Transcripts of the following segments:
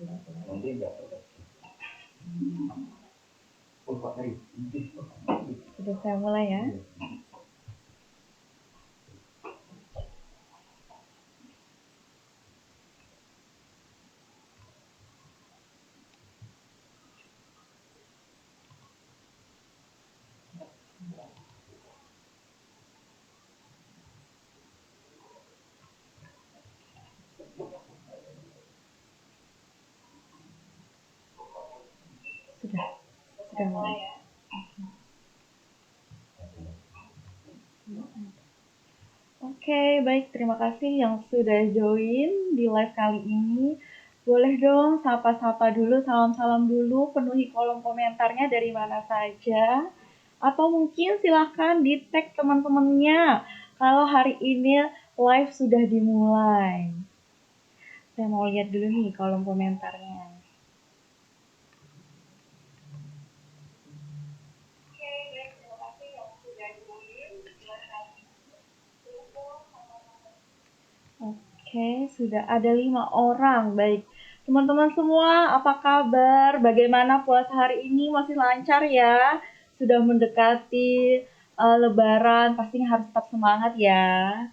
Sudah saya mulai ya. Sudah mulai ya. Oke, baik. Terima kasih yang sudah join di live kali ini. Boleh dong sapa-sapa dulu, salam-salam dulu, penuhi kolom komentarnya dari mana saja. Atau mungkin silahkan di tag teman-temannya kalau hari ini live sudah dimulai. Saya mau lihat dulu nih kolom komentarnya. Oke, sudah ada 5 orang. Baik, teman-teman semua, apa kabar? Bagaimana puasa hari ini? Masih lancar ya? Sudah mendekati Lebaran, pastinya harus tetap semangat ya.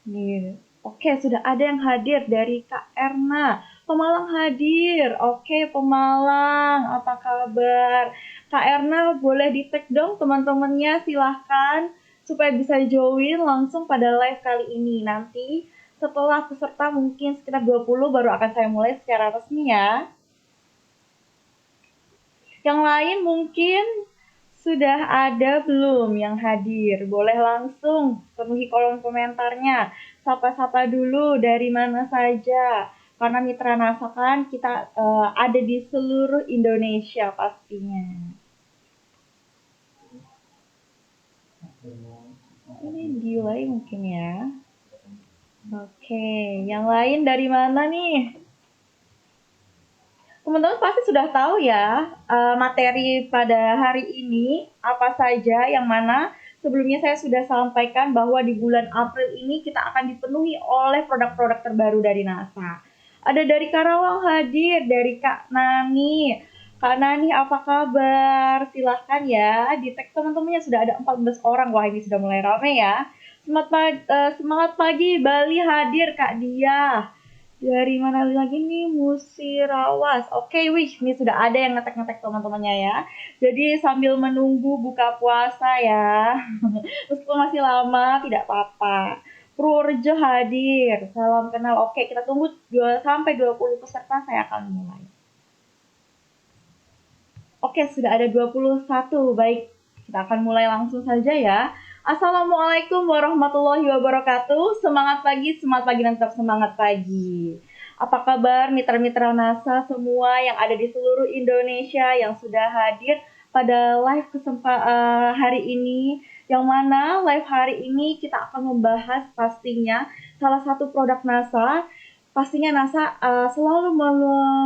Nih, oke, sudah ada yang hadir dari Kak Erna. Pemalang hadir. Oke, Pemalang, apa kabar? Kak Erna, boleh di-tag dong teman-temannya, silahkan supaya bisa join langsung pada live kali ini. Nanti setelah peserta mungkin sekitar 20 baru akan saya mulai secara resmi ya. Yang lain mungkin sudah ada belum yang hadir? Boleh langsung penuhi kolom komentarnya. Sapa-sapa dulu dari mana saja. Karena Mitra NASA kan kita ada di seluruh Indonesia pastinya. Ini delay mungkin ya. Oke, yang lain dari mana nih? Teman-teman pasti sudah tahu ya materi pada hari ini apa saja, yang mana sebelumnya saya sudah sampaikan bahwa di bulan April ini kita akan dipenuhi oleh produk-produk terbaru dari NASA. Ada dari Karawang hadir, dari Kak Nani. Kak Nani apa kabar? Silahkan ya, di tag teman-temannya sudah ada 14 orang. Wah, ini sudah mulai ramai ya. Semangat pagi Bali hadir Kak Dia. Dari mana lagi nih? Musirawas. Oke, wih, ini sudah ada yang ngetek-ngetek teman-temannya ya. Jadi sambil menunggu buka puasa ya. Meskipun masih lama, tidak apa-apa. Purworejo hadir. Salam kenal. Oke, kita tunggu 2-20 peserta, saya akan mulai. Oke, sudah ada 21. Baik, kita akan mulai langsung saja ya. Assalamualaikum warahmatullahi wabarakatuh. Semangat pagi dan tetap semangat pagi. Apa kabar mitra-mitra NASA semua yang ada di seluruh Indonesia yang sudah hadir pada live hari ini? Yang mana live hari ini kita akan membahas pastinya salah satu produk NASA. Pastinya NASA selalu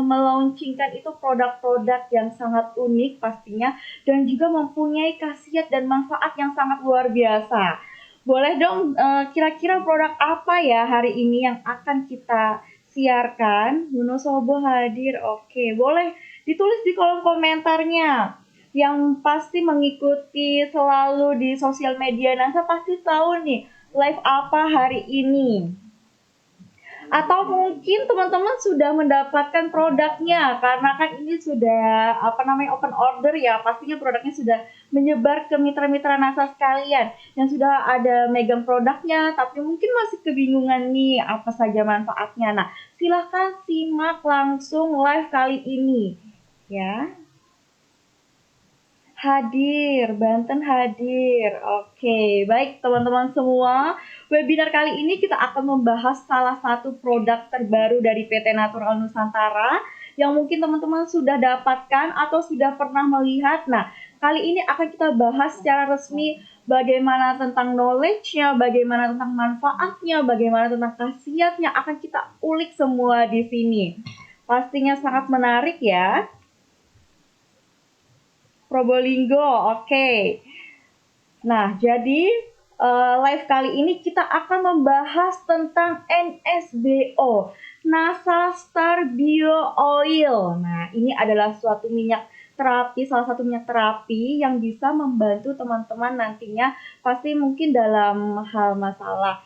melaunchingkan itu produk-produk yang sangat unik pastinya, dan juga mempunyai khasiat dan manfaat yang sangat luar biasa. Boleh dong kira-kira produk apa ya hari ini yang akan kita siarkan? Wonosobo hadir, oke. Boleh ditulis di kolom komentarnya. Yang pasti mengikuti selalu di sosial media NASA pasti tahu nih live apa hari ini. Atau mungkin teman-teman sudah mendapatkan produknya karena kan ini sudah open order ya, pastinya produknya sudah menyebar ke mitra-mitra NASA sekalian yang sudah ada megang produknya tapi mungkin masih kebingungan nih apa saja manfaatnya. Nah, silahkan simak langsung live kali ini ya. Hadir, Banten hadir. Oke, baik teman-teman semua. Webinar kali ini kita akan membahas salah satu produk terbaru dari PT Natural Nusantara yang mungkin teman-teman sudah dapatkan atau sudah pernah melihat. Nah, kali ini akan kita bahas secara resmi bagaimana tentang knowledge-nya, bagaimana tentang manfaatnya, bagaimana tentang khasiatnya, akan kita ulik semua di sini. Pastinya sangat menarik ya. Probolinggo, oke. Nah, jadi live kali ini kita akan membahas tentang NSBO, NASA Star Bio Oil. Nah, ini adalah suatu minyak terapi, salah satu minyak terapi yang bisa membantu teman-teman nantinya pasti mungkin dalam hal masalah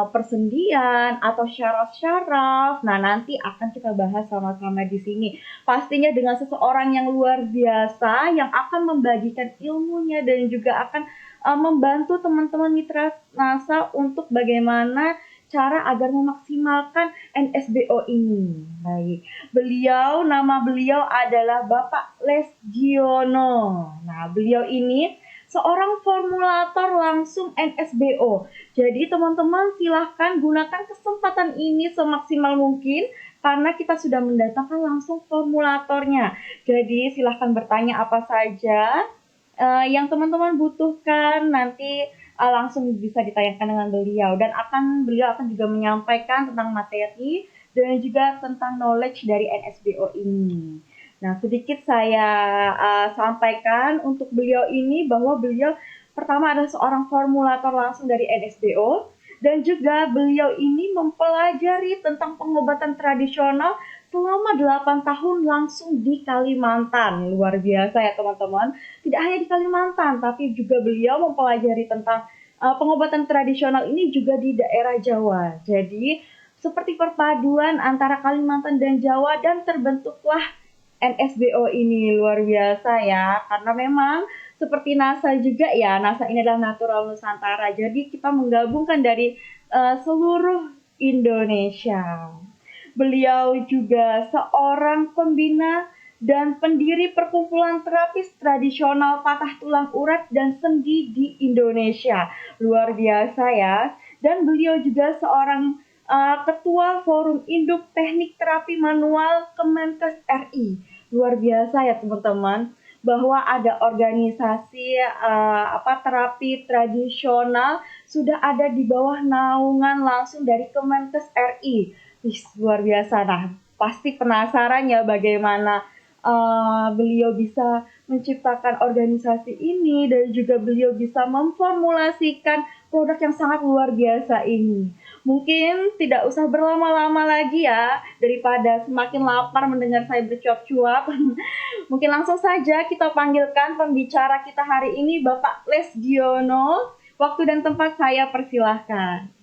persendian atau syaraf-syaraf. Nah, nanti akan kita bahas sama-sama di sini. Pastinya dengan seseorang yang luar biasa yang akan membagikan ilmunya dan juga akan membantu teman-teman mitra NASA untuk bagaimana cara agar memaksimalkan NSBO ini. Baik, nama beliau adalah Bapak Lesgiono. Nah, beliau ini seorang formulator langsung NSBO. Jadi teman-teman silahkan gunakan kesempatan ini semaksimal mungkin karena kita sudah mendatangkan langsung formulatornya. Jadi silahkan bertanya apa saja yang teman-teman butuhkan, nanti langsung bisa ditayangkan dengan beliau dan beliau akan juga menyampaikan tentang materi dan juga tentang knowledge dari NSBO ini. Nah, sedikit saya sampaikan untuk beliau ini bahwa beliau pertama adalah seorang formulator langsung dari NSBO dan juga beliau ini mempelajari tentang pengobatan tradisional selama 8 tahun langsung di Kalimantan. Luar biasa ya teman-teman. Tidak hanya di Kalimantan, tapi juga beliau mempelajari tentang pengobatan tradisional ini juga di daerah Jawa. Jadi seperti perpaduan antara Kalimantan dan Jawa dan terbentuklah NSBO ini. Luar biasa ya, karena memang seperti NASA juga ya, NASA ini adalah Natural Nusantara. Jadi kita menggabungkan dari seluruh Indonesia. Beliau juga seorang pembina dan pendiri perkumpulan terapis tradisional patah tulang urat dan sendi di Indonesia. Luar biasa ya. Dan beliau juga seorang ketua Forum Induk Teknik Terapi Manual Kemenkes RI. Luar biasa ya teman-teman, bahwa ada organisasi terapi tradisional sudah ada di bawah naungan langsung dari Kemenkes RI. Luar biasa. Nah, pasti penasaran ya bagaimana beliau bisa menciptakan organisasi ini dan juga beliau bisa memformulasikan produk yang sangat luar biasa ini. Mungkin tidak usah berlama-lama lagi ya, daripada semakin lapar mendengar saya bercuap-cuap. Mungkin langsung saja kita panggilkan pembicara kita hari ini, Bapak Lesgiono. Waktu dan tempat saya persilahkan.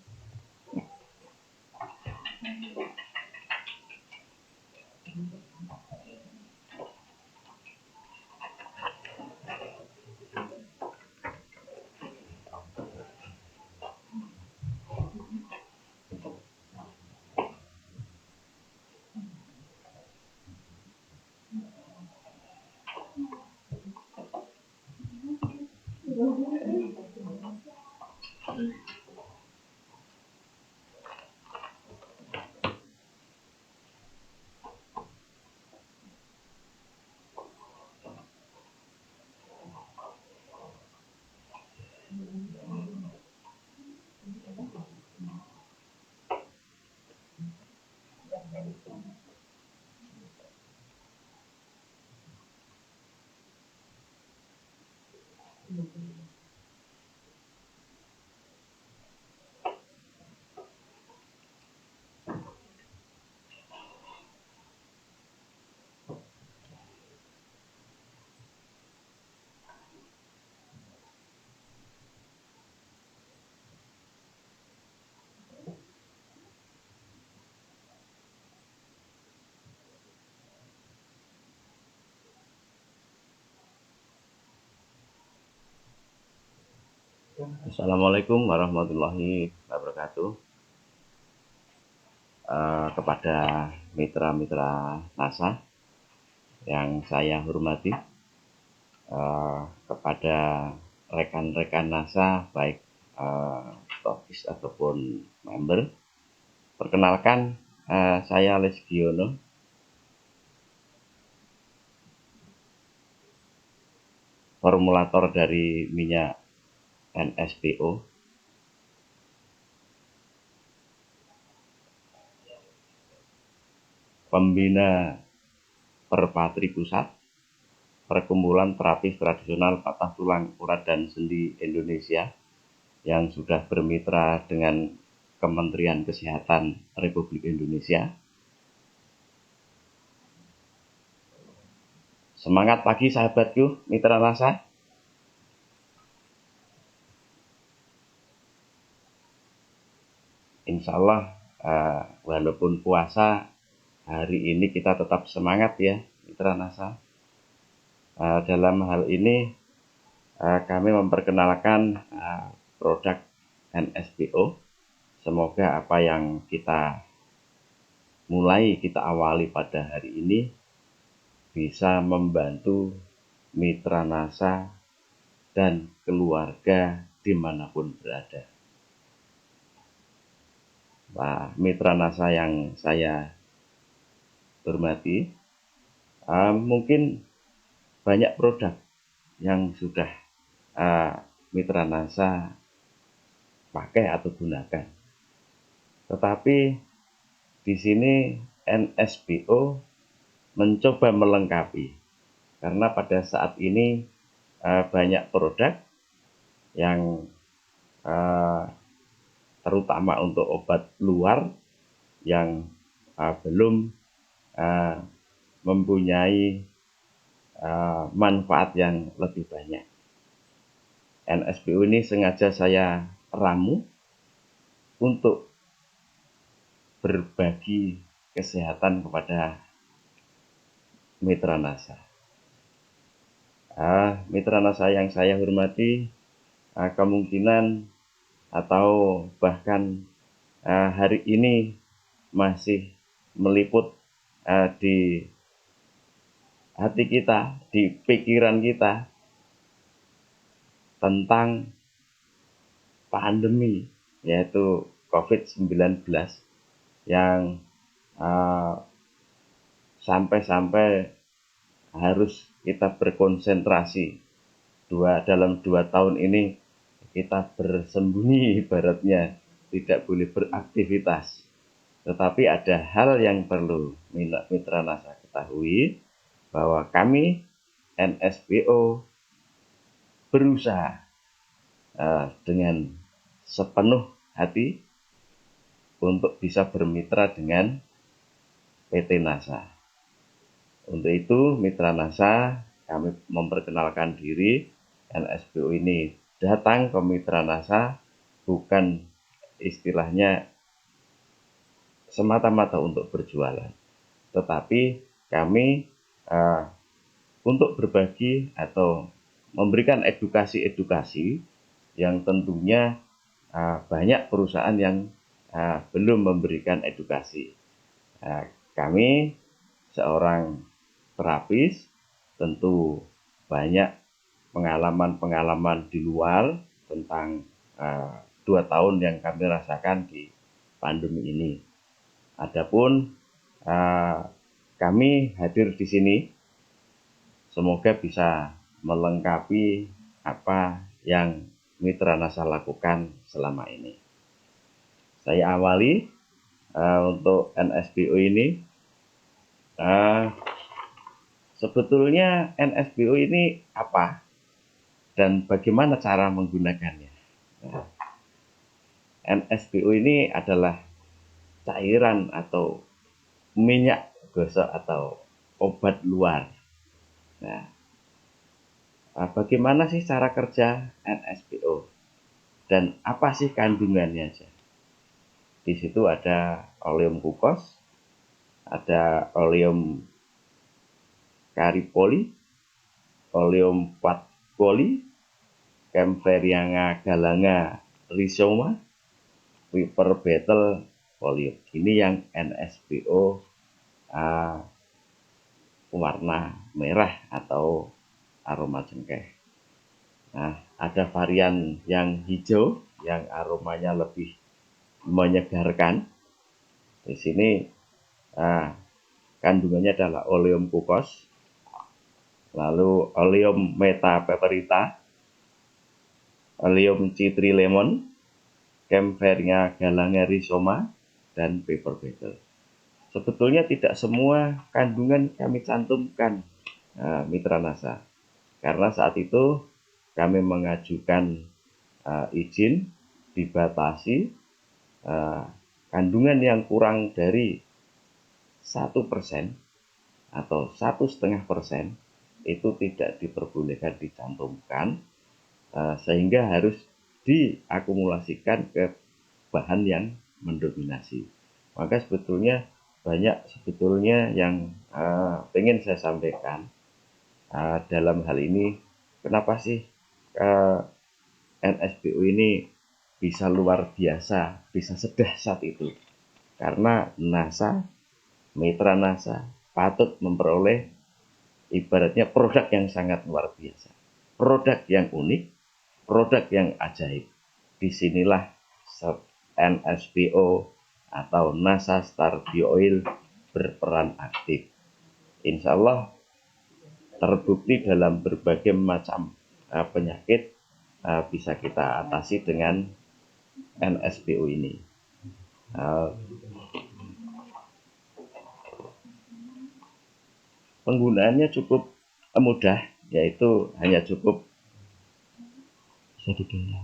Assalamualaikum warahmatullahi wabarakatuh. Kepada mitra-mitra NASA yang saya hormati, kepada rekan-rekan NASA baik stokis ataupun member, perkenalkan saya Lesgiono, formulator dari minyak NSBO, pembina Perpatri Pusat, perkumpulan terapis tradisional patah tulang urat dan sendi Indonesia yang sudah bermitra dengan Kementerian Kesehatan Republik Indonesia. Semangat pagi sahabatku, mitra rasa. Insya Allah, walaupun puasa, hari ini kita tetap semangat ya, mitra rasa. Dalam hal ini, kami memperkenalkan produk NSPO. Semoga apa yang kita awali pada hari ini bisa membantu mitra nasa dan keluarga dimanapun berada. Mitra nasa yang saya hormati, mungkin banyak produk yang sudah mitra nasa pakai atau gunakan. Tetapi di sini NSPO mencoba melengkapi, karena pada saat ini banyak produk yang terutama untuk obat luar yang belum mempunyai manfaat yang lebih banyak. NSPO ini sengaja saya ramu untuk berbagi kesehatan kepada mitra nasa. Mitra nasa yang saya hormati, kemungkinan atau bahkan hari ini masih meliput di hati kita, di pikiran kita tentang pandemi, yaitu COVID-19 yang sampai-sampai harus kita berkonsentrasi dalam 2 tahun ini. Kita bersembunyi, ibaratnya tidak boleh beraktivitas. Tetapi ada hal yang perlu mitra nasa ketahui, bahwa kami NSPO berusaha dengan sepenuh hati untuk bisa bermitra dengan PT NASA. Untuk itu, mitra NASA, kami memperkenalkan diri. NSPO ini datang ke mitra NASA bukan istilahnya semata-mata untuk berjualan, tetapi kami untuk berbagi atau memberikan edukasi yang tentunya banyak perusahaan yang belum memberikan edukasi. Kami seorang terapis tentu banyak pengalaman-pengalaman di luar tentang 2 tahun yang kami rasakan di pandemi ini. Adapun kami hadir di sini semoga bisa melengkapi apa yang mitra nasa lakukan selama ini. Saya awali untuk NSPO ini. Sebetulnya NSPO ini apa dan bagaimana cara menggunakannya? NSPO ini adalah cairan atau minyak gosok atau obat luar. Bagaimana sih cara kerja NSPO dan apa sih kandungannya? Di situ ada oleum kukos, ada oleum karipoli, oleum patkoli, Kaempferia galanga rhizoma, Viper beetle folium. Ini yang NSPO warna merah atau aroma cengkeh. Nah, ada varian yang hijau yang aromanya lebih menyegarkan. Di sini kandungannya adalah oleum kukos, lalu oleum metapeperita, oleum citrilemon, Kaempferia galanga rhizoma, dan Viper beetle. Sebetulnya tidak semua kandungan kami cantumkan, mitra nasa, karena saat itu kami mengajukan izin dibatasi kandungan yang kurang dari 1% atau 1,5% itu tidak diperbolehkan dicantumkan, sehingga harus diakumulasikan ke bahan yang mendominasi. Maka sebetulnya banyak yang ingin saya sampaikan dalam hal ini. Kenapa sih NSBU ini bisa luar biasa, bisa sedahsyat itu? Karena mitra NASA patut memperoleh ibaratnya produk yang sangat luar biasa, produk yang unik, produk yang ajaib. Disinilah NSBO atau NASA Star Bioil berperan aktif. Insya Allah terbukti dalam berbagai macam penyakit bisa kita atasi dengan NSBO ini. Penggunaannya cukup mudah, yaitu hanya cukup sedikitnya.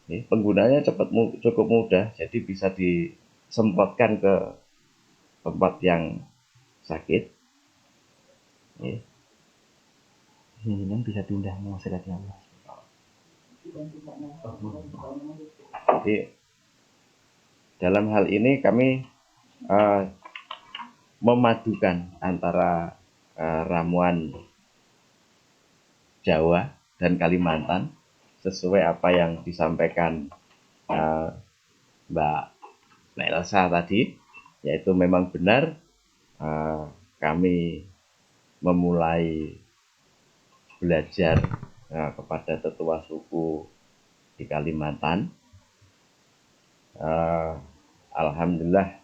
Penggunaannya cukup mudah, jadi bisa disemprotkan ke tempat yang sakit. Ini bisa pindah menghasilkan Allah. Jadi dalam hal ini kami memadukan antara ramuan Jawa dan Kalimantan sesuai apa yang disampaikan Mbak Elsa tadi, yaitu memang benar kami memulai belajar kepada tetua suku di Kalimantan. Alhamdulillah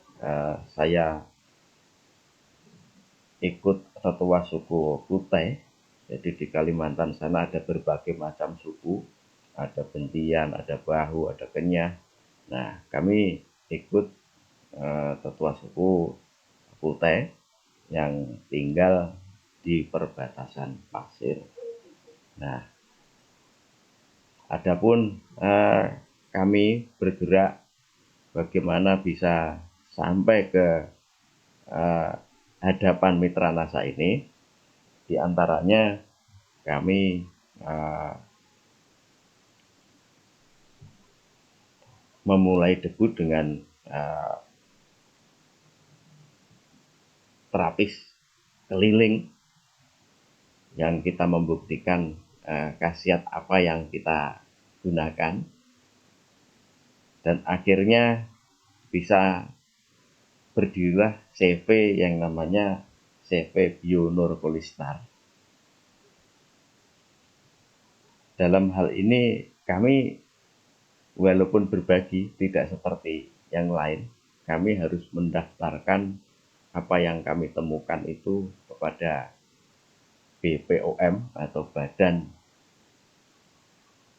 saya ikut tetua suku Kutai. Jadi di Kalimantan sana ada berbagai macam suku, ada Bentian, ada Bahu, ada Kenyah. Nah, kami ikut tetua suku Kutai yang tinggal di perbatasan pasir. Nah, adapun kami bergerak bagaimana bisa sampai ke hadapan mitra NASA ini, di antaranya kami memulai debut dengan terapis keliling yang kita membuktikan khasiat apa yang kita gunakan, dan akhirnya bisa berdirilah CV yang namanya CV Bionur Polistar. Dalam hal ini kami walaupun berbagi tidak seperti yang lain, kami harus mendaftarkan apa yang kami temukan itu kepada BPOM atau Badan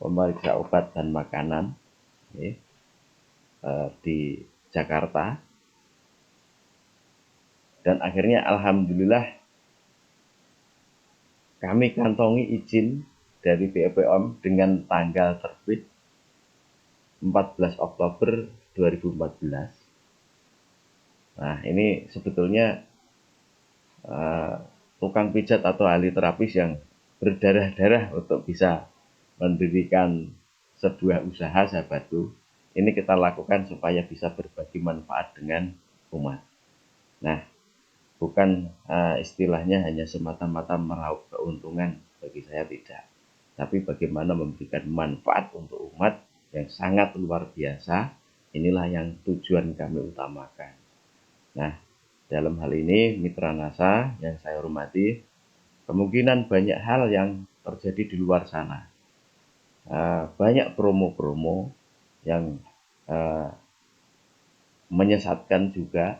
Pemeriksa Obat dan Makanan di Jakarta. Dan akhirnya alhamdulillah kami kantongi izin dari BPOM dengan tanggal terbit 14 Oktober 2014. Nah, ini sebetulnya tukang pijat atau ahli terapis yang berdarah-darah untuk bisa mendirikan sebuah usaha, sahabatku. Ini kita lakukan supaya bisa berbagi manfaat dengan umat. Nah, bukan istilahnya hanya semata-mata meraup keuntungan, bagi saya tidak. Tapi bagaimana memberikan manfaat untuk umat yang sangat luar biasa, inilah yang tujuan kami utamakan. Nah, dalam hal ini mitra NASA yang saya hormati, kemungkinan banyak hal yang terjadi di luar sana. Banyak promo-promo yang menyesatkan juga.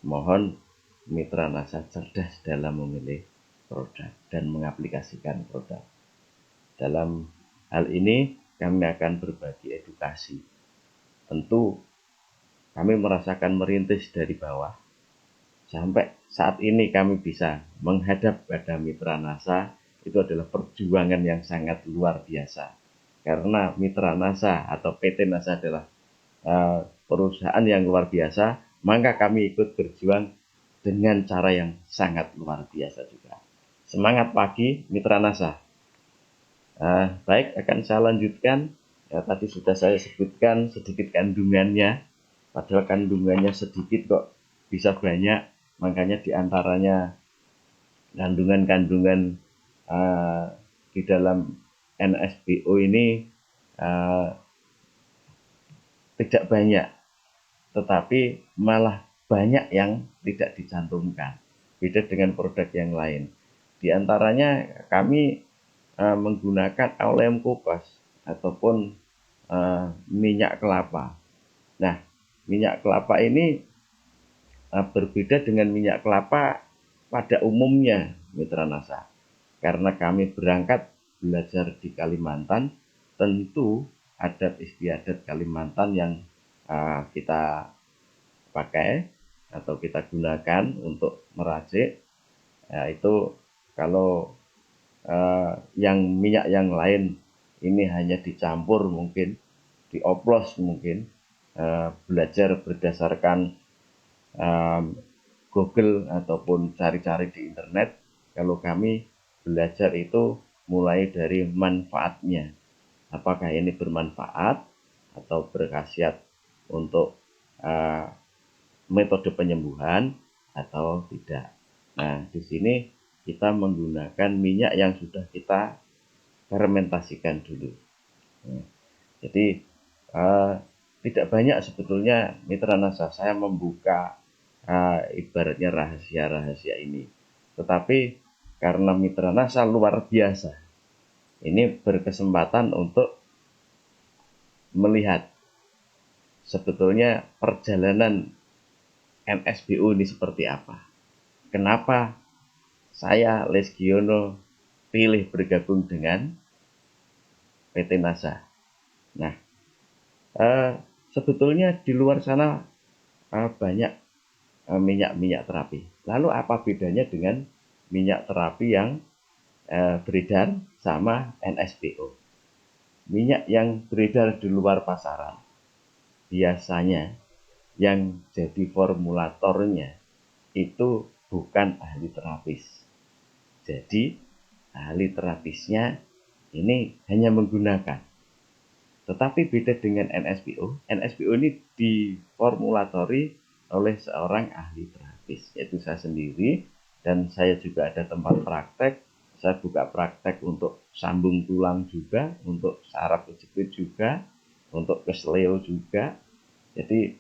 Mohon mitra NASA cerdas dalam memilih produk dan mengaplikasikan produk. Dalam hal ini kami akan berbagi edukasi. Tentu kami merasakan merintis dari bawah. Sampai saat ini kami bisa menghadap pada mitra NASA, itu adalah perjuangan yang sangat luar biasa. Karena mitra NASA atau PT NASA adalah perusahaan yang luar biasa, maka kami ikut berjuang dengan cara yang sangat luar biasa juga. Semangat pagi Mitra NASA. Baik, akan saya lanjutkan. Ya, tadi sudah saya sebutkan sedikit kandungannya, padahal kandungannya sedikit kok bisa banyak. Makanya diantaranya kandungan-kandungan di dalam NSBO ini tidak banyak, tetapi malah banyak yang tidak dicantumkan. Beda dengan produk yang lain. Di antaranya kami menggunakan oleum kopas ataupun minyak kelapa. Nah, minyak kelapa ini berbeda dengan minyak kelapa pada umumnya, Mitra NASA. Karena kami berangkat belajar di Kalimantan, tentu adat istiadat Kalimantan yang kita pakai atau kita gunakan untuk meracik, itu kalau yang minyak yang lain ini hanya dicampur mungkin, dioplos mungkin, belajar berdasarkan Google ataupun cari-cari di internet. Kalau kami belajar itu mulai dari manfaatnya. Apakah ini bermanfaat atau berkhasiat untuk metode penyembuhan atau tidak. Nah, di sini kita menggunakan minyak yang sudah kita fermentasikan dulu. Jadi tidak banyak sebetulnya Mitra NASA saya membuka ibaratnya rahasia-rahasia ini. Tetapi karena Mitra NASA luar biasa, ini berkesempatan untuk melihat sebetulnya perjalanan NSBO ini seperti apa. Kenapa saya Lesgiono pilih bergabung dengan PT NASA. Nah, sebetulnya di luar sana banyak minyak-minyak terapi. Lalu apa bedanya dengan minyak terapi yang beredar sama NSBO? Minyak yang beredar di luar pasaran biasanya yang jadi formulatornya itu bukan ahli terapis. Jadi ahli terapisnya ini hanya menggunakan. Tetapi beda dengan NSBO. NSBO ini diformulatori oleh seorang ahli terapis, yaitu saya sendiri, dan saya juga ada tempat praktek. Saya buka praktek untuk sambung tulang juga, untuk saraf kejepit juga, untuk kesleo juga. Jadi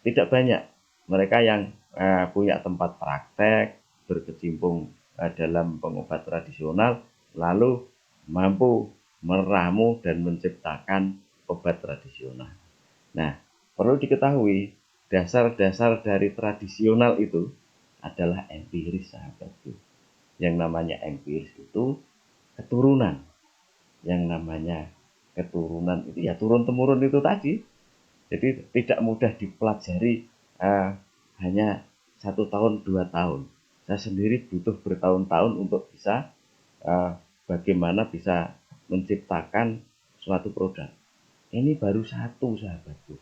tidak banyak mereka yang punya tempat praktek, berkecimpung dalam pengobat tradisional, lalu mampu meramu dan menciptakan obat tradisional. Nah, perlu diketahui dasar-dasar dari tradisional itu adalah empiris, sahabatku. Yang namanya empiris itu keturunan. Yang namanya keturunan itu ya turun-temurun itu tadi. Jadi tidak mudah dipelajari hanya 1 tahun 2 tahun. Saya sendiri butuh bertahun-tahun untuk bisa bagaimana bisa menciptakan suatu produk. Ini baru satu, sahabatku.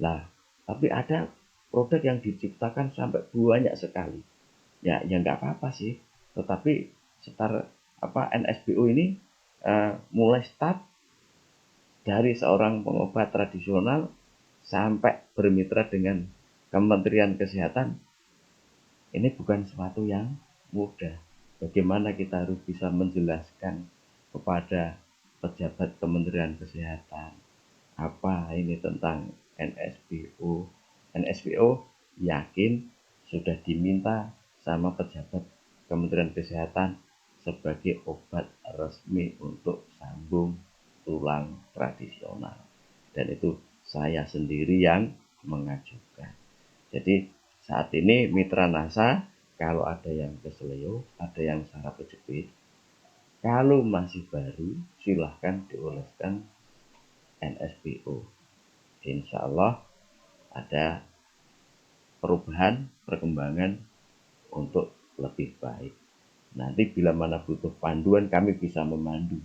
Lah, tapi ada produk yang diciptakan sampai banyak sekali. Ya nggak apa-apa sih. Tetapi NSBO ini mulai start dari seorang pengobat tradisional sampai bermitra dengan Kementerian Kesehatan. Ini bukan sesuatu yang mudah. Bagaimana kita harus bisa menjelaskan kepada pejabat Kementerian Kesehatan apa ini tentang NSBO. NSBO yakin sudah diminta sama pejabat Kementerian Kesehatan sebagai obat resmi untuk sambung tulang tradisional. Dan itu saya sendiri yang mengajukan. Jadi saat ini Mitra NASA, kalau ada yang kesleo, ada yang saraf kejepit, kalau masih baru silahkan dioleskan NSBO. Insya Allah ada perubahan, perkembangan untuk lebih baik. Nanti bila mana butuh panduan, kami bisa memandu.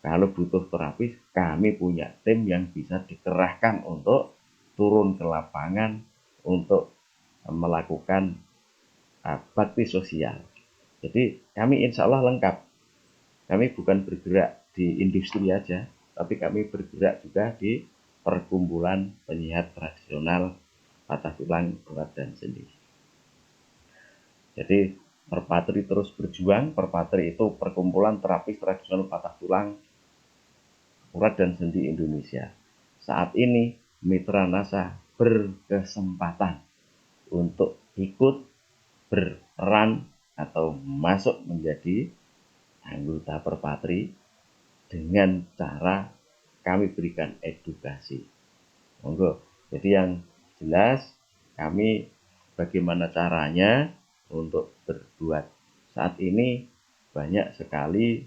Kalau butuh terapis, kami punya tim yang bisa dikerahkan untuk turun ke lapangan untuk melakukan bakti sosial. Jadi kami insya Allah lengkap. Kami bukan bergerak di industri aja, tapi kami bergerak juga di perkumpulan penyiar tradisional patah tulang, urat dan sendi. Jadi Perpatri terus berjuang. Perpatri itu perkumpulan terapis tradisional patah tulang, urat dan sendi Indonesia. Saat ini Mitra NASA berkesempatan untuk ikut berperan atau masuk menjadi anggota Perpatri dengan cara kami berikan edukasi. Monggo. Jadi yang jelas kami bagaimana caranya untuk berbuat. Saat ini banyak sekali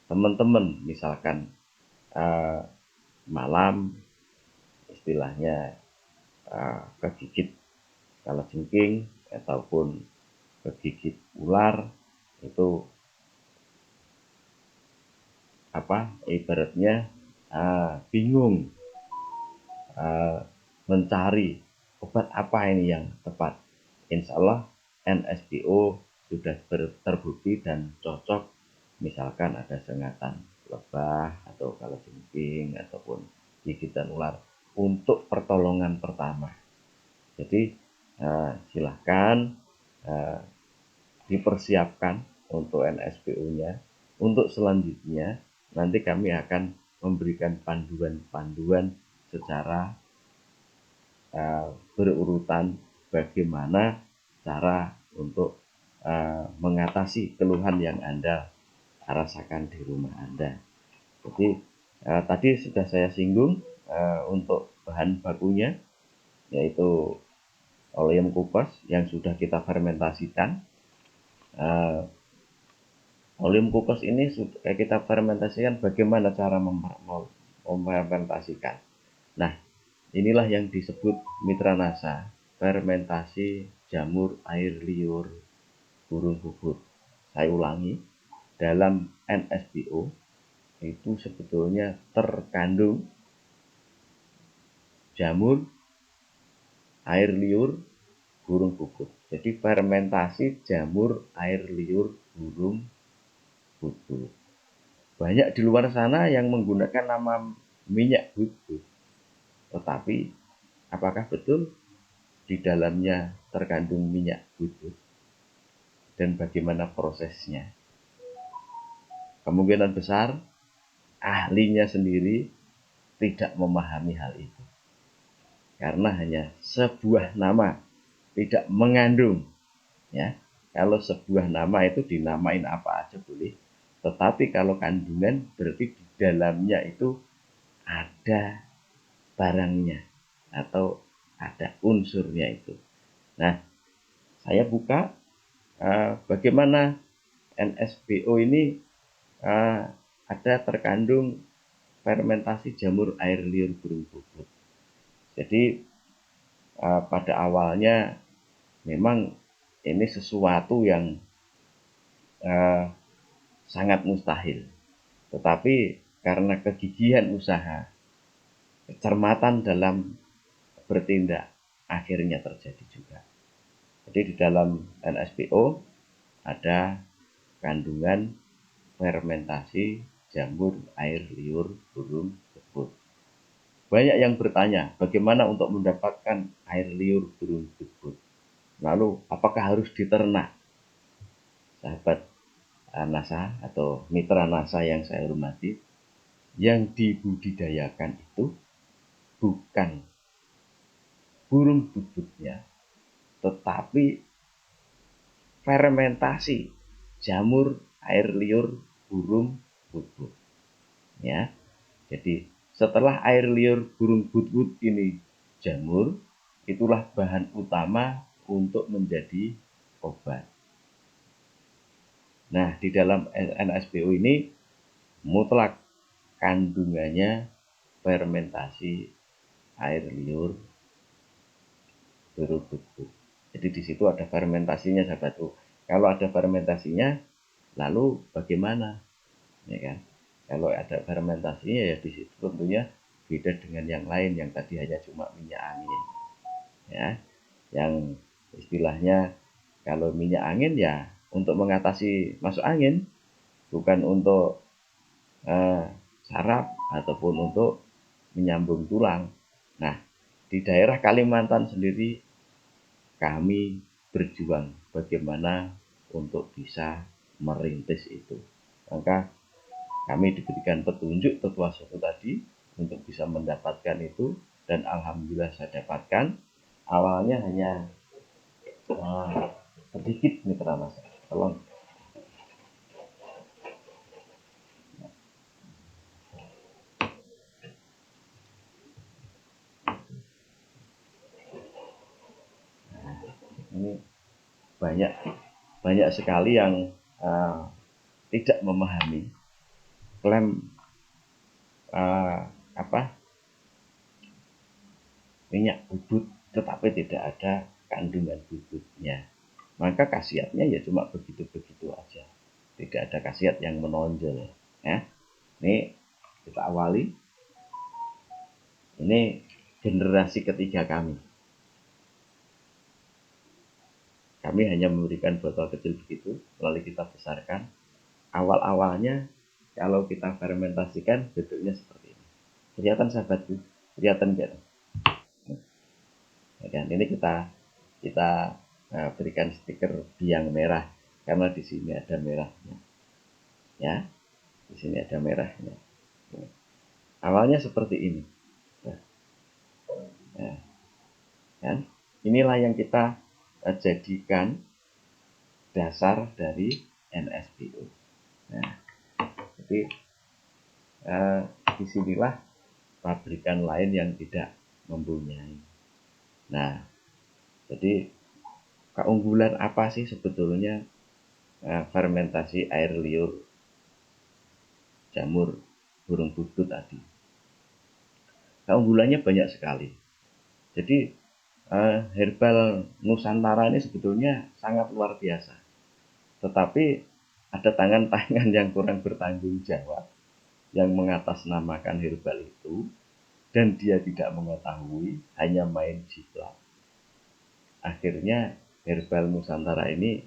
teman-teman misalkan malam istilahnya kegigit kalajengking ataupun kegigit ular, itu ibaratnya bingung mencari obat apa ini yang tepat. Insya Allah NSPO sudah terbukti dan cocok, misalkan ada sengatan lebah atau kalajengking ataupun gigitan ular untuk pertolongan pertama. Jadi silahkan dipersiapkan untuk NSPO-nya. Untuk selanjutnya nanti kami akan memberikan panduan-panduan secara berurutan bagaimana cara untuk mengatasi keluhan yang Anda rasakan di rumah Anda. Jadi tadi sudah saya singgung untuk bahan bakunya, yaitu oleum kukus yang sudah kita fermentasikan. Oleum kukus ini sudah kita fermentasikan. Bagaimana cara memfermentasikan? Nah, inilah yang disebut Mitra NASA, fermentasi jamur air liur burung bubut. Saya ulangi, dalam NSPO itu sebetulnya terkandung jamur air liur burung bubut. Jadi fermentasi jamur air liur burung bubut. Banyak di luar sana yang menggunakan nama minyak bubut. Tetapi apakah betul di dalamnya terkandung minyak bubut? Dan bagaimana prosesnya? Kemungkinan besar ahlinya sendiri tidak memahami hal itu. Karena hanya sebuah nama, tidak mengandung. Ya, kalau sebuah nama itu dinamain apa aja boleh. Tetapi kalau kandungan berarti di dalamnya itu ada barangnya atau ada unsurnya itu. Nah, saya buka bagaimana NSPO ini ada terkandung fermentasi jamur air liur burung bubut. Jadi pada awalnya memang ini sesuatu yang sangat mustahil. Tetapi karena kegigihan usaha, kecermatan dalam bertindak, akhirnya terjadi juga. Jadi di dalam NSPO ada kandungan fermentasi jamur air liur burung bubut. Banyak yang bertanya, bagaimana untuk mendapatkan air liur burung bubut? Lalu, apakah harus diternak? Sahabat NASA atau mitra NASA yang saya hormati, yang dibudidayakan itu bukan burung bubutnya, tetapi fermentasi jamur air liur burung bubut. Ya, jadi setelah air liur burung bubut ini jamur, itulah bahan utama untuk menjadi obat. Nah, di dalam NSPO ini mutlak kandungannya fermentasi air liur burung bubut. Jadi di situ ada fermentasinya, sahabatku. Kalau ada fermentasinya, lalu bagaimana? Ya kan? Kalau ada fermentasinya ya di situ tentunya beda dengan yang lain yang tadi hanya cuma minyak angin. Ya, yang istilahnya Kalau minyak angin ya untuk mengatasi masuk angin, bukan untuk saraf ataupun untuk menyambung tulang. Nah, di daerah Kalimantan sendiri kami berjuang bagaimana untuk bisa merintis itu. Maka kami diberikan petunjuk tetua suku tadi untuk bisa mendapatkan itu, dan alhamdulillah saya dapatkan. Awalnya hanya sedikit mitra mas. Tolong. Ini banyak sekali yang tidak memahami klaim minyak bubut tetapi tidak ada kandungan bubutnya. Maka khasiatnya ya cuma begitu-begitu aja. Tidak ada khasiat yang menonjol. Ya. Ini kita awali. Ini generasi ketiga kami. Kami hanya memberikan botol kecil begitu, lalu kita besarkan. Awal-awalnya kalau kita fermentasikan bentuknya seperti ini. Kelihatan sahabatku? Kelihatan enggak? Dan ini kita berikan stiker biang merah karena di sini ada merahnya. Ya, di sini ada merahnya. Awalnya seperti ini. Nah, kan? Inilah yang kita jadikan dasar dari NSBO. Nah, jadi disinilah pabrikan lain yang tidak mempunyai. Nah, jadi keunggulan apa sih sebetulnya fermentasi air liur jamur burung bubut tadi? Keunggulannya banyak sekali. Jadi herbal Nusantara ini sebetulnya sangat luar biasa. Tetapi ada tangan-tangan yang kurang bertanggung jawab yang mengatasnamakan herbal itu, dan dia tidak mengetahui, hanya main jiplak. Akhirnya herbal Nusantara ini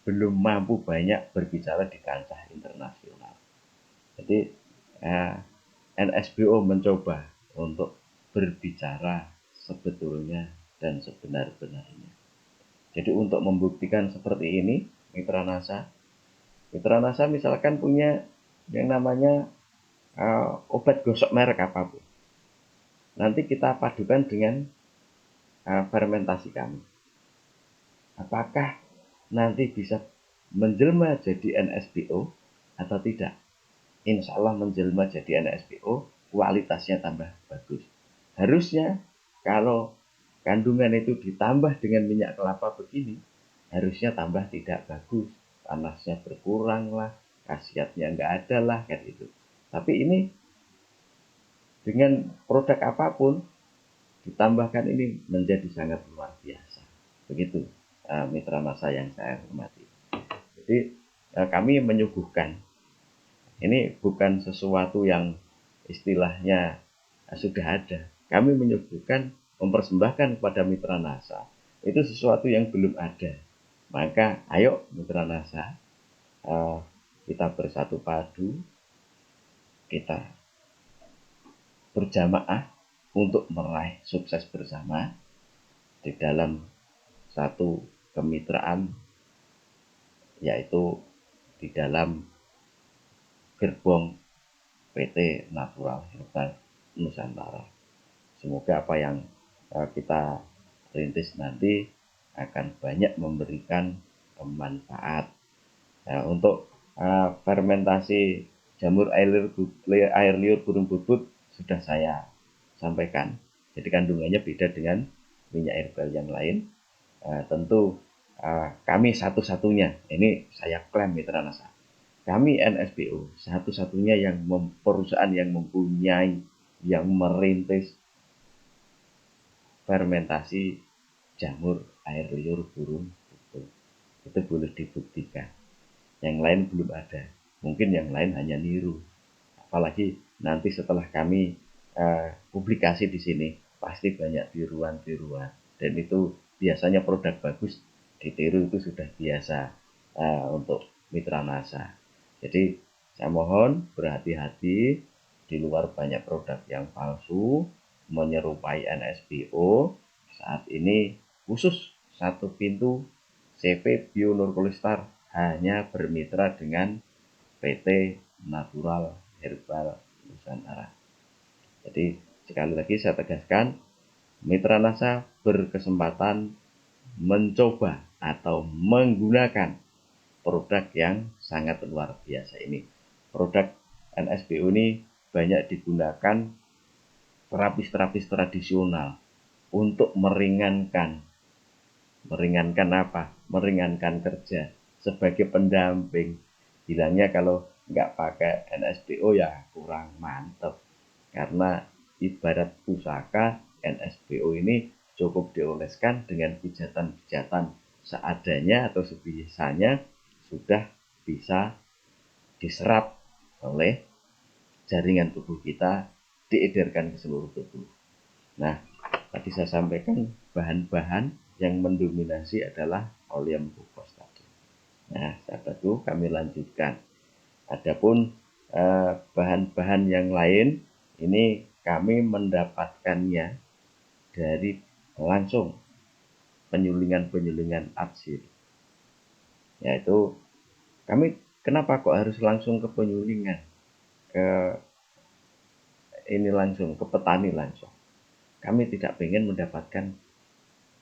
belum mampu banyak berbicara di kancah internasional. Jadi NSBO mencoba untuk berbicara sebetulnya dan sebenar-benarnya. Jadi untuk membuktikan seperti ini, Mitra NASA misalkan punya yang namanya obat gosok merek apapun. Nanti kita padukan dengan fermentasi kami. Apakah nanti bisa menjelma jadi NSBO atau tidak? Insya Allah menjelma jadi NSBO, kualitasnya tambah bagus. Harusnya kalau kandungan itu ditambah dengan minyak kelapa begini, harusnya tambah tidak bagus. Panasnya berkurang lah, khasiatnya nggak ada lah, kayak gitu. Tapi ini dengan produk apapun ditambahkan ini menjadi sangat luar biasa. Begitu mitra masa yang saya hormati. Jadi kami menyuguhkan. Ini bukan sesuatu yang istilahnya sudah ada. Kami menyuguhkan, mempersembahkan kepada mitra NASA. Itu sesuatu yang belum ada. Maka ayo mitra NASA, kita bersatu padu, kita berjamaah untuk meraih sukses bersama di dalam satu kemitraan, yaitu di dalam gerbong PT Natural Herbal Nusantara. Semoga apa yang kita rintis nanti akan banyak memberikan manfaat. Nah, untuk fermentasi jamur air liur burung bubut sudah saya sampaikan. Jadi kandungannya beda dengan minyak herbal yang lain. Tentu kami satu-satunya, ini saya klaim mitra NASA, kami NSBO satu-satunya yang perusahaan yang mempunyai, yang merintis fermentasi jamur air liur burung bubut. Itu boleh dibuktikan. Yang lain belum ada. Mungkin yang lain hanya niru. Apalagi nanti setelah kami publikasi di sini, pasti banyak tiruan-tiruan. Dan itu biasanya produk bagus ditiru itu sudah biasa untuk mitra NASA. Jadi saya mohon berhati-hati, di luar banyak produk yang palsu menyerupai NSPO. Saat ini khusus satu pintu CV Bio Nurkolistar hanya bermitra dengan PT Natural Herbal Nusantara. Jadi sekali lagi saya tegaskan, mitra NASA berkesempatan mencoba atau menggunakan produk yang sangat luar biasa ini. Produk NSPO ini banyak digunakan terapis-terapis tradisional untuk meringankan apa? Meringankan kerja sebagai pendamping. Bilangnya kalau nggak pakai NSPO ya kurang mantep, karena ibarat pusaka, NSPO ini cukup dioleskan dengan pijatan-pijatan seadanya atau sebisanya sudah bisa diserap oleh jaringan tubuh kita, diedarkan ke seluruh tubuh. Nah, tadi saya sampaikan bahan-bahan yang mendominasi adalah oleum glucose tadi. Nah, sahabatku, kami lanjutkan. Adapun bahan-bahan yang lain ini kami mendapatkannya dari langsung penyulingan atsiri. Yaitu kami kenapa kok harus langsung ke penyulingan, ke ini langsung ke petani langsung. Kami tidak ingin mendapatkan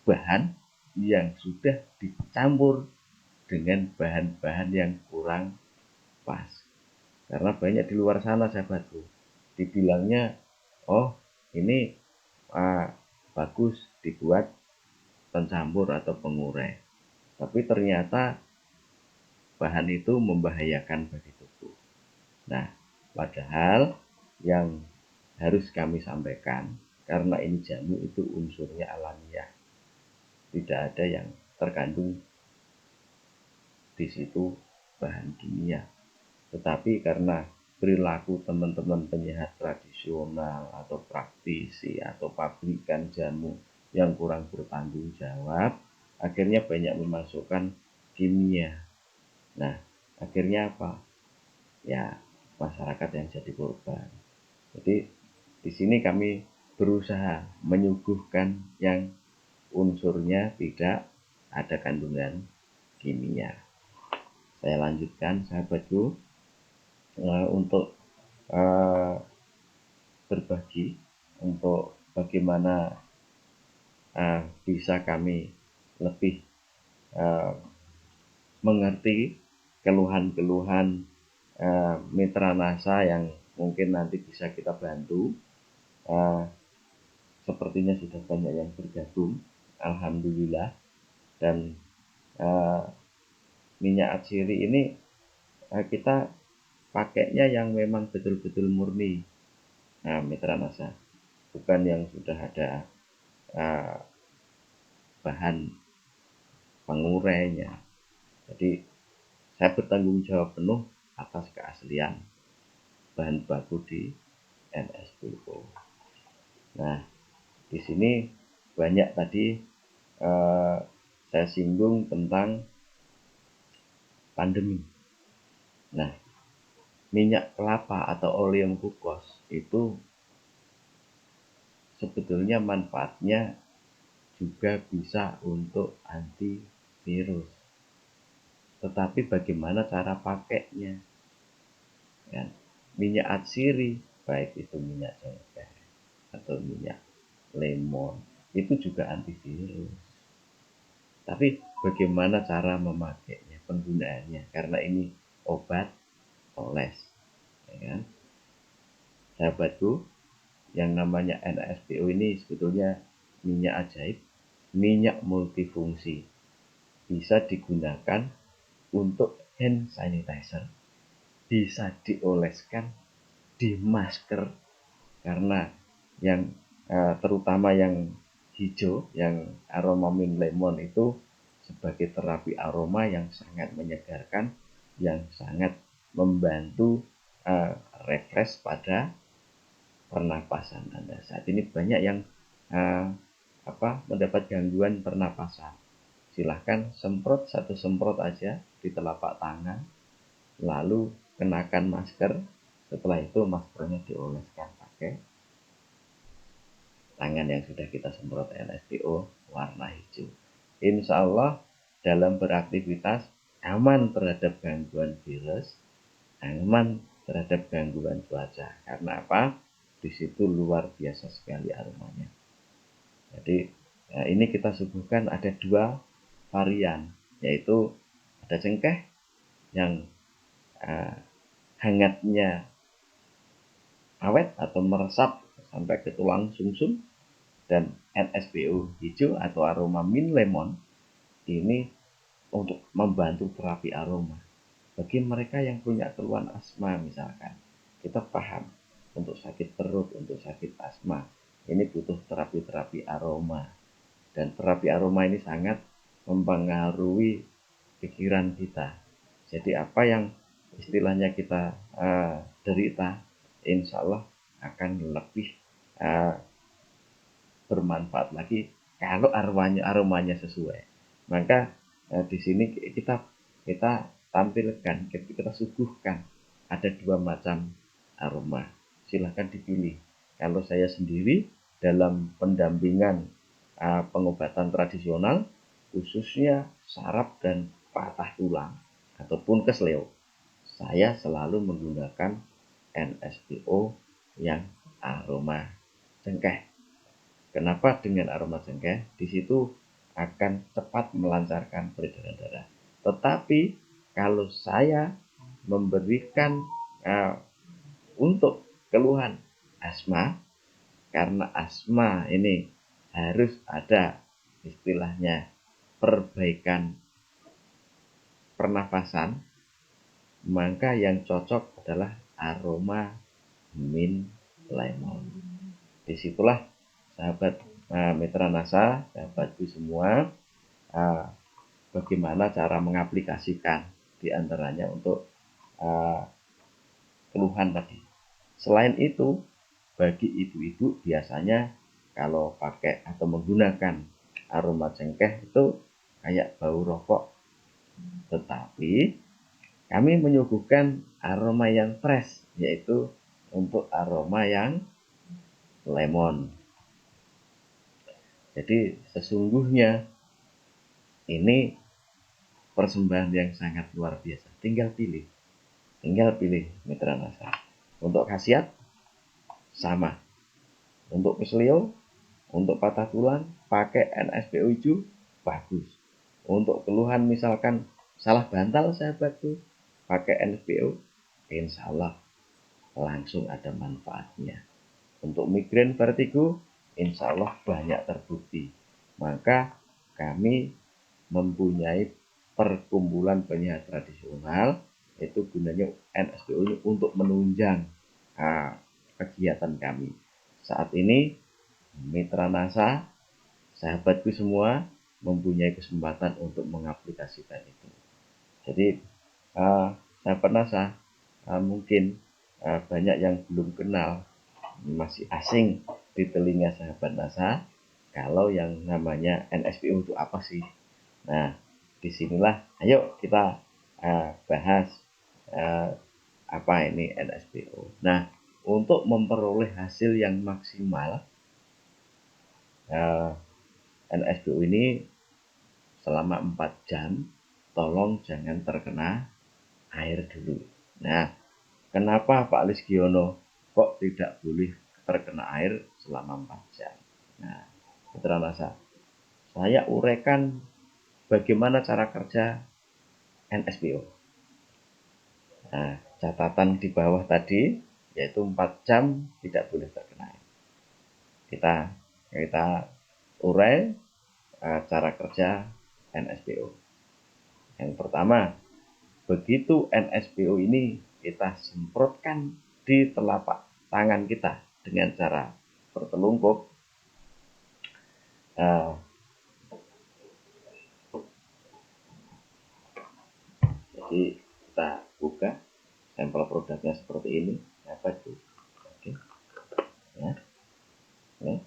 bahan yang sudah dicampur dengan bahan-bahan yang kurang pas. Karena banyak di luar sana sahabatku, dibilangnya, oh ini bagus dibuat pencampur atau pengurai. Tapi ternyata bahan itu membahayakan bagi tubuh. Nah, padahal yang harus kami sampaikan, karena ini jamu itu unsurnya alamiah. Tidak ada yang terkandung di situ bahan kimia. Tetapi karena perilaku teman-teman penyehat tradisional atau praktisi atau pabrikan jamu yang kurang bertanggung jawab, akhirnya banyak memasukkan kimia. Nah, akhirnya apa? Ya, masyarakat yang jadi korban. Jadi di sini kami berusaha menyuguhkan yang unsurnya tidak ada kandungan kimia. Saya lanjutkan sahabatku, untuk berbagi untuk bagaimana bisa kami lebih mengerti keluhan-keluhan mitra NASA yang mungkin nanti bisa kita bantu. Sepertinya sudah banyak yang bergabung, alhamdulillah. Dan minyak atsiri ini kita pakainya yang memang betul-betul murni, mitra NASA, bukan yang sudah ada bahan pengurainya. Jadi saya bertanggung jawab penuh atas keaslian bahan baku di NSPO. Nah, di sini banyak tadi saya singgung tentang pandemi. Nah, minyak kelapa atau oleum glucose itu sebetulnya manfaatnya juga bisa untuk antivirus. Tetapi bagaimana cara pakainya? Ya, minyak atsiri, baik itu minyak cengkeh atau minyak lemon, itu juga antivirus. Tapi bagaimana cara memakainya, penggunaannya? Karena ini obat oles, ya kan? Sahabatku, yang namanya NSPO ini sebetulnya minyak ajaib, minyak multifungsi, bisa digunakan untuk hand sanitizer, bisa dioleskan di masker, karena yang terutama yang hijau, yang aroma mint lemon itu sebagai terapi aroma yang sangat menyegarkan, yang sangat membantu refresh pada pernapasan Anda. Saat ini banyak yang mendapat gangguan pernapasan. silahkan semprot satu semprot aja di telapak tangan, lalu kenakan masker. Setelah itu maskernya dioleskan pakai tangan yang sudah kita semprot NSPO warna hijau. Insya Allah dalam beraktivitas aman terhadap gangguan virus, aman terhadap gangguan cuaca. Karena apa? Di situ luar biasa sekali aromanya. Jadi ini kita suguhkan ada 2 varian, yaitu ada cengkeh yang hangatnya awet atau meresap sampai ke tulang sumsum, dan NSPO hijau atau aroma mint lemon ini untuk membantu terapi aroma. Bagi mereka yang punya keluhan asma misalkan, kita paham untuk sakit perut, untuk sakit asma, ini butuh terapi-terapi aroma. Dan terapi aroma ini sangat mempengaruhi pikiran kita. Jadi apa yang istilahnya kita derita, insya Allah akan lebih bermanfaat lagi kalau aromanya sesuai. Maka di sini kita tampilkan, kita suguhkan ada 2 macam aroma. Silahkan dipilih. Kalau saya sendiri dalam pendampingan pengobatan tradisional, khususnya saraf dan patah tulang ataupun kesleo, saya selalu menggunakan NSPO yang aroma cengkeh. Kenapa dengan aroma cengkeh? Di situ akan cepat melancarkan peredaran darah. Tetapi kalau saya memberikan untuk keluhan asma, karena asma ini harus ada istilahnya perbaikan pernafasan, maka yang cocok adalah aroma mint lemon. Disitulah sahabat Mitra Nasa, sahabatku semua, bagaimana cara mengaplikasikan diantaranya untuk keluhan tadi. Selain itu, bagi ibu-ibu biasanya kalau pakai atau menggunakan aroma cengkeh itu kayak bau rokok. Tetapi kami menyuguhkan aroma yang fresh, yaitu untuk aroma yang lemon. Jadi sesungguhnya ini persembahan yang sangat luar biasa. Tinggal pilih Mitra Nasa. Untuk khasiat sama. Untuk kesleo, untuk patah tulang pakai NSPO hijau bagus. Untuk keluhan misalkan salah bantal sahabatku, pakai NSPO, insya Allah langsung ada manfaatnya. Untuk migrain vertigo, insya Allah banyak terbukti. Maka kami mempunyai perkumpulan penyehat tradisional, itu gunanya NSPO ini untuk menunjang kegiatan kami. Saat ini Mitra Nasa, sahabatku semua, mempunyai kesempatan untuk mengaplikasikan itu. Jadi sahabat Nasa mungkin banyak yang belum kenal, masih asing di telinga sahabat Nasa kalau yang namanya NSPO itu apa sih. Nah, disinilah ayo kita bahas apa ini NSPO. Nah, untuk memperoleh hasil yang maksimal, NSPO ini selama 4 jam tolong jangan terkena air dulu. Nah, kenapa Pak Lisgiono kok tidak boleh terkena air selama 4 jam? Nah, Mitra Nasa, saya uraikan bagaimana cara kerja NSPO. Nah, catatan di bawah tadi yaitu 4 jam tidak boleh terkena air. Kita urai cara kerja NSPO. Yang pertama, begitu NSPO ini kita semprotkan di telapak tangan kita dengan cara bertelungkup, jadi kita buka sampel produknya seperti ini, apa itu? Oke, ya, ini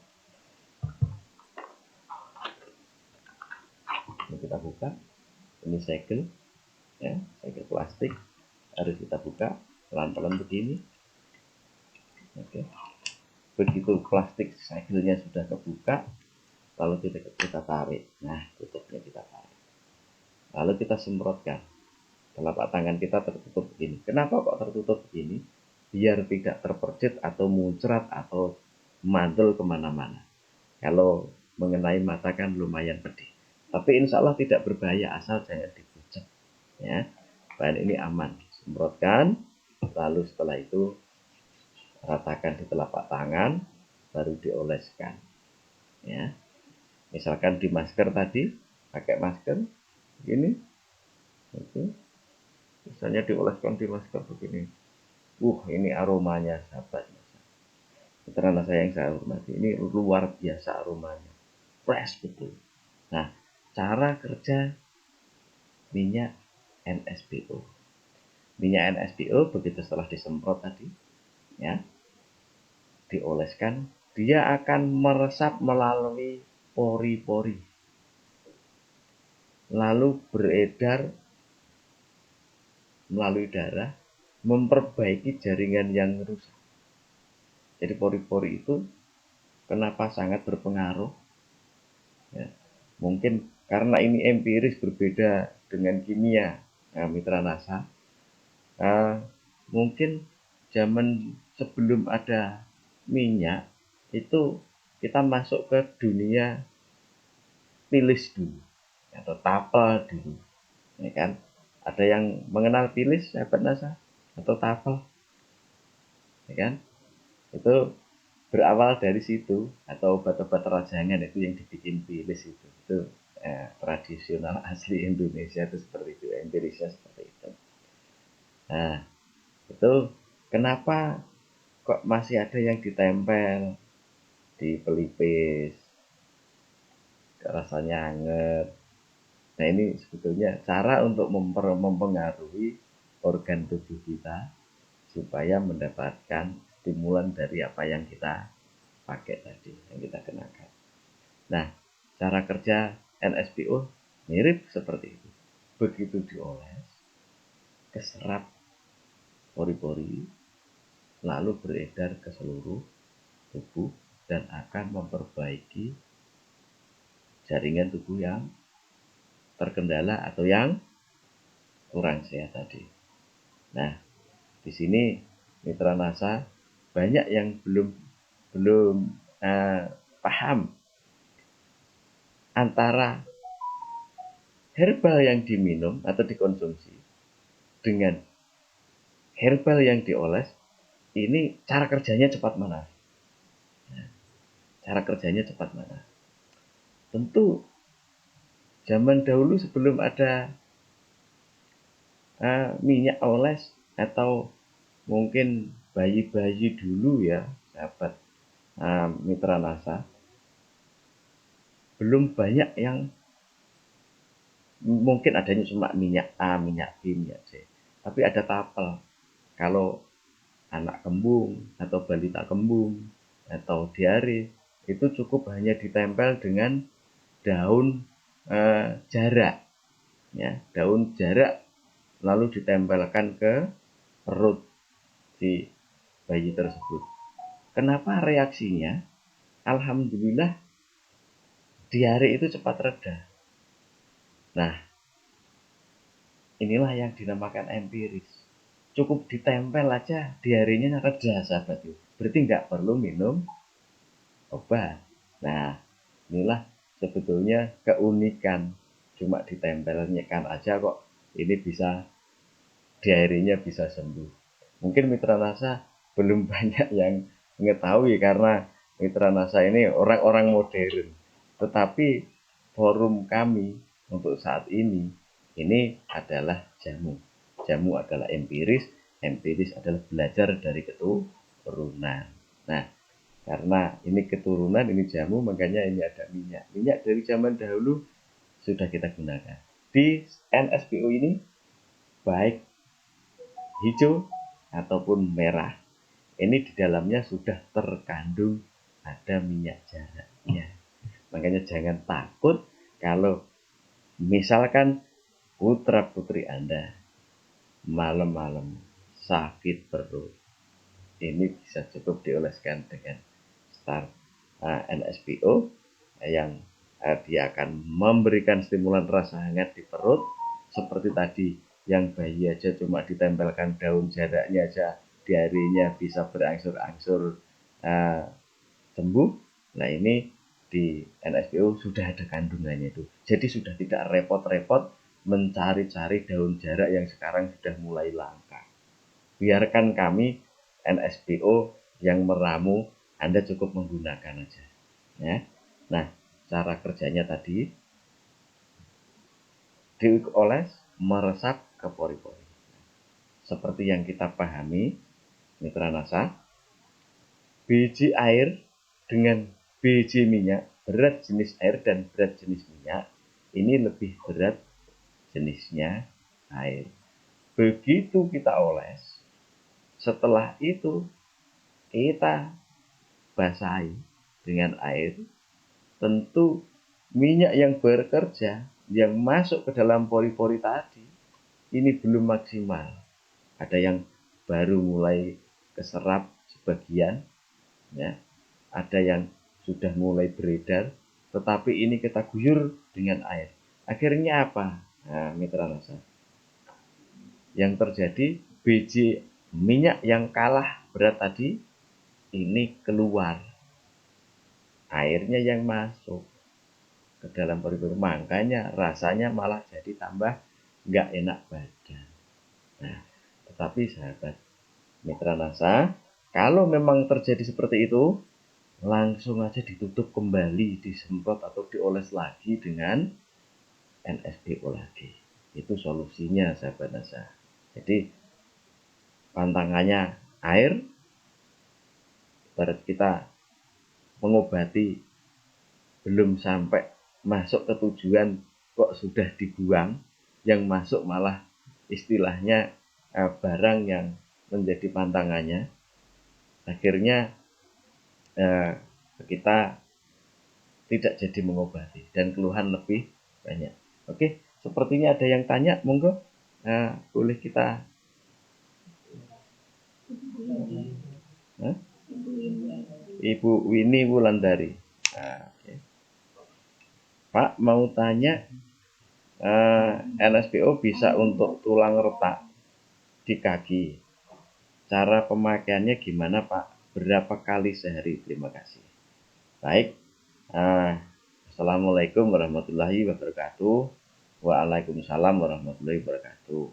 kita buka. Ini segel, ya, segel plastik harus kita buka pelan-pelan begini. Oke. Begitu plastik segelnya sudah kebuka, lalu kita tarik. Nah, tutupnya kita tarik. Lalu kita semprotkan. Telapak tangan kita tertutup begini. Kenapa kok tertutup begini? Biar tidak terpercit atau muncrat atau mantul kemana-mana. Kalau mengenai mata kan lumayan pedih. Tapi insya Allah tidak berbahaya asal jangan dipucuk. Ya, bahan ini aman. Semprotkan, lalu setelah itu ratakan di telapak tangan, baru dioleskan. Ya, misalkan di masker tadi, pakai masker, begini, itu, misalnya dioleskan di masker begini. Ini aromanya sahabat. Karena saya yang saya hormati, ini luar biasa aromanya, fresh betul. Nah, cara kerja minyak NSPO. Minyak NSPO begitu setelah disemprot tadi, ya, dioleskan, dia akan meresap melalui pori-pori, lalu beredar melalui darah, memperbaiki jaringan yang rusak. Jadi pori-pori itu kenapa sangat berpengaruh? Ya, mungkin karena ini empiris berbeda dengan kimia. Nah, Mitra NASA, mungkin zaman sebelum ada minyak itu kita masuk ke dunia pilis dulu atau tapel dulu, ya kan? Ada yang mengenal pilis, sahabat NASA, atau tapel, ya kan? Itu berawal dari situ, atau obat-obat rajangan itu yang dibikin pilis itu tradisional asli Indonesia itu seperti itu, empirisnya seperti itu. Nah, itu kenapa kok masih ada yang ditempel di pelipis, rasanya anget. Nah, ini sebetulnya cara untuk mempengaruhi organ tubuh kita supaya mendapatkan stimulan dari apa yang kita pakai tadi, yang kita kenakan. Nah, cara kerja NSPO mirip seperti itu. Begitu dioles, keserap pori-pori, lalu beredar ke seluruh tubuh dan akan memperbaiki jaringan tubuh yang terkendala atau yang kurang sehat tadi. Nah, di sini Mitra NASA banyak yang belum paham antara herbal yang diminum atau dikonsumsi dengan herbal yang dioles. Ini cara kerjanya cepat mana? Cara kerjanya cepat mana? Tentu zaman dahulu sebelum ada minyak oles atau mungkin bayi-bayi dulu ya, sahabat Mitra NASA, belum banyak yang mungkin adanya cuma minyak A, minyak B, minyak C. Tapi ada tapel. Kalau anak kembung atau balita kembung atau diare, itu cukup hanya ditempel dengan daun jarak, ya, daun jarak, lalu ditempelkan ke perut si bayi tersebut. Kenapa reaksinya? Alhamdulillah diare itu cepat reda. Nah, inilah yang dinamakan empiris. Cukup ditempel aja diarenya reda, sahabat. Berarti nggak perlu minum obat. Nah, inilah sebetulnya keunikan. Cuma ditempelkan aja kok ini bisa, diarenya bisa sembuh. Mungkin Mitra NASA belum banyak yang mengetahui karena Mitra NASA ini orang-orang modern. Tetapi forum kami untuk saat ini adalah jamu. Jamu adalah empiris, empiris adalah belajar dari keturunan. Nah, karena ini keturunan, ini jamu, makanya ini ada minyak. Minyak dari zaman dahulu sudah kita gunakan. Di NSPO ini, baik hijau ataupun merah, ini di dalamnya sudah terkandung ada minyak jaraknya. Makanya jangan takut kalau Misalkan putra-putri Anda malam-malam sakit perut, ini bisa cukup dioleskan dengan start NSPO yang dia akan memberikan stimulan rasa hangat di perut seperti tadi. Yang bayi aja cuma ditempelkan daun jaraknya aja diarenya bisa berangsur-angsur sembuh. Nah ini di NSPO sudah ada kandungannya itu, jadi sudah tidak repot-repot mencari-cari daun jarak yang sekarang sudah mulai langka. Biarkan kami NSPO yang meramu, Anda cukup menggunakan aja ya. Nah cara kerjanya tadi dioles meresap ke pori-pori seperti yang kita pahami mitra NASA. Biji air dengan biji minyak, berat jenis air dan berat jenis minyak, ini lebih berat jenisnya air. Begitu kita oles, setelah itu kita basahi dengan air, tentu minyak yang bekerja yang masuk ke dalam pori-pori tadi ini belum maksimal. Ada yang baru mulai keserap sebagian ya, ada yang sudah mulai beredar, tetapi ini kita guyur dengan air. Akhirnya apa? Nah, mitra NASA, yang terjadi biji minyak yang kalah berat tadi ini keluar, airnya yang masuk ke dalam pori-pori, makanya rasanya malah jadi tambah nggak enak badan. Nah, tetapi sahabat mitra NASA, kalau memang terjadi seperti itu, langsung aja ditutup kembali, disemprot atau dioles lagi dengan NSPO lagi. Itu solusinya sahabat NASA. Jadi pantangannya air, ibarat kita mengobati belum sampai masuk ke tujuan kok sudah dibuang, yang masuk malah istilahnya barang yang menjadi pantangannya. Akhirnya kita tidak jadi mengobati dan keluhan lebih banyak. Oke, sepertinya ada yang tanya, monggo boleh kita. Ibu Winnie Wulandari. Okay. Pak mau tanya, NSPO bisa untuk tulang retak di kaki. Cara pemakaiannya gimana Pak? Berapa kali sehari? Terima kasih. Baik. Assalamualaikum warahmatullahi wabarakatuh. Waalaikumsalam warahmatullahi wabarakatuh.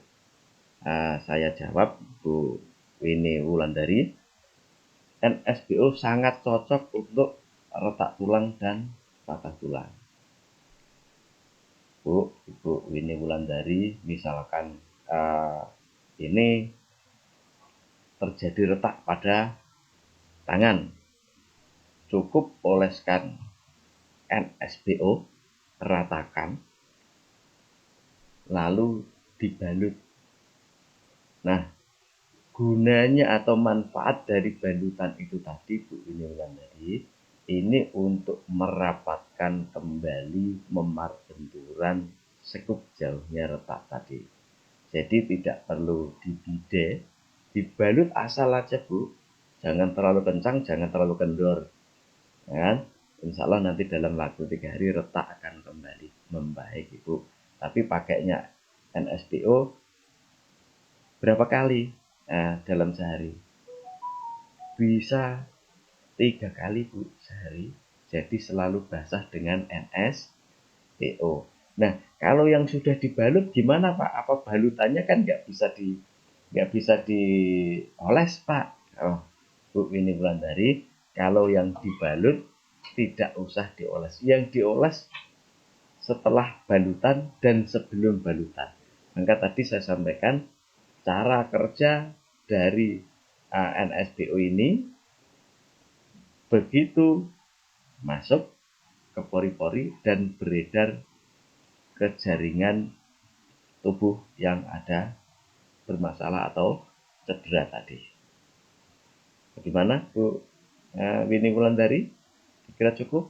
Saya jawab Bu Winnie Wulandari. NSPO sangat cocok untuk retak tulang dan patah tulang. Bu, Ibu Winnie Wulandari, misalkan ini terjadi retak pada tangan, cukup oleskan NSPO, ratakan, lalu dibalut. Nah, gunanya atau manfaat dari balutan itu tadi Bu Winnie Wulandari, ini untuk merapatkan kembali memar benturan sekup jauhnya retak tadi. Jadi tidak perlu dibide, dibalut asal aja Bu, jangan terlalu kencang, jangan terlalu kendor kan? Insya Allah nanti dalam waktu 3 hari retak akan kembali membaik Ibu. Tapi pakainya NSPO berapa kali dalam sehari? Bisa 3 kali Bu sehari. Jadi selalu basah dengan NSPO. Nah, kalau yang sudah dibalut gimana Pak? Apa balutannya kan nggak bisa dioles Pak? Oh, Bu Winnie Wulandari, kalau yang dibalut tidak usah dioles. Yang dioles setelah balutan dan sebelum balutan. Maka tadi saya sampaikan cara kerja dari NSPO ini, begitu masuk ke pori-pori dan beredar ke jaringan tubuh yang ada bermasalah atau cedera tadi. Bagaimana Bu Winnie Wulandari? Kira cukup?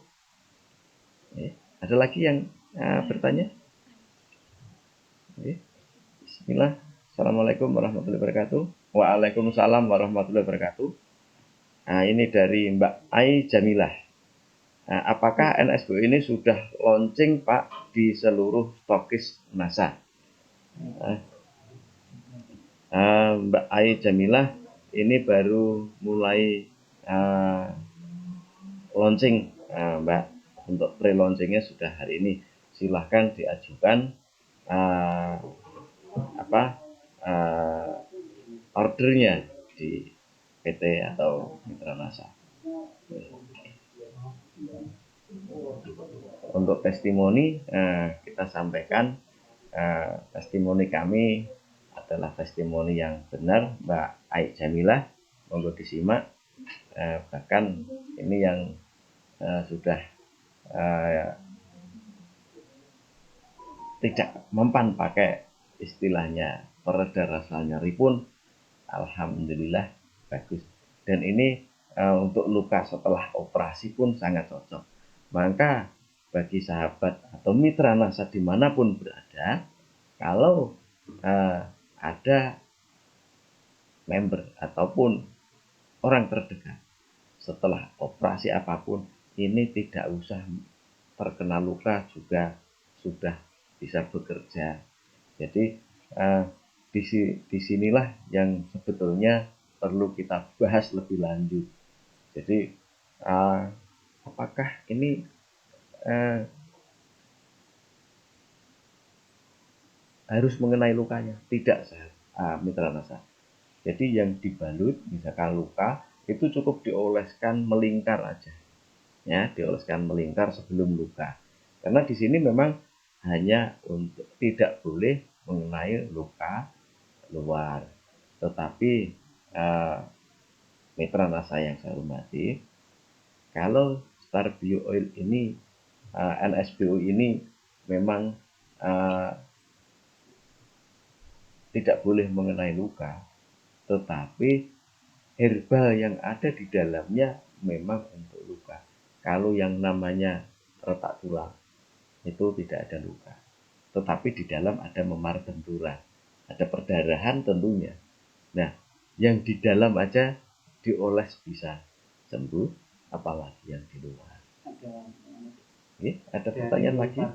Ada lagi yang bertanya? Bismillah. Assalamualaikum warahmatullahi wabarakatuh. Waalaikumsalam warahmatullahi wabarakatuh. Nah, ini dari Mbak Ai Jamilah. Nah, apakah NSBO ini sudah launching Pak di seluruh stokis NASA? Mbak Ai Jamilah ini baru mulai launching, Mbak. Untuk pre-launchingnya sudah hari ini. Silahkan diajukan ordernya di PT atau Mitra NASA. Untuk testimoni, kita sampaikan testimoni kami adalah testimoni yang benar, Mbak Ai Jamilah. Monggo disimak. Bahkan ini yang sudah tidak mempan pakai istilahnya pereda rasa nyeri pun alhamdulillah bagus. Dan ini untuk luka setelah operasi pun sangat cocok. Maka bagi sahabat atau mitra NASA dimanapun berada, kalau ada member ataupun orang terdekat setelah operasi apapun, ini tidak usah terkena luka juga sudah bisa bekerja. Jadi disinilah yang sebetulnya perlu kita bahas lebih lanjut. Jadi apakah ini harus mengenai lukanya? Tidak, mitra NASA. Jadi yang dibalut misalkan luka itu cukup dioleskan melingkar aja, ya, dioleskan melingkar sebelum luka. Karena di sini memang hanya untuk tidak boleh mengenai luka luar. Tetapi mitra NASA yang saya hormati, kalau Star Bio Oil ini NSBO ini memang tidak boleh mengenai luka, tetapi herbal yang ada di dalamnya memang untuk luka. Kalau yang namanya retak tulang itu tidak ada luka, tetapi di dalam ada memar benturan, ada perdarahan tentunya. Nah, yang di dalam aja dioles bisa sembuh, apalagi yang di luar. Ada pertanyaan lagi?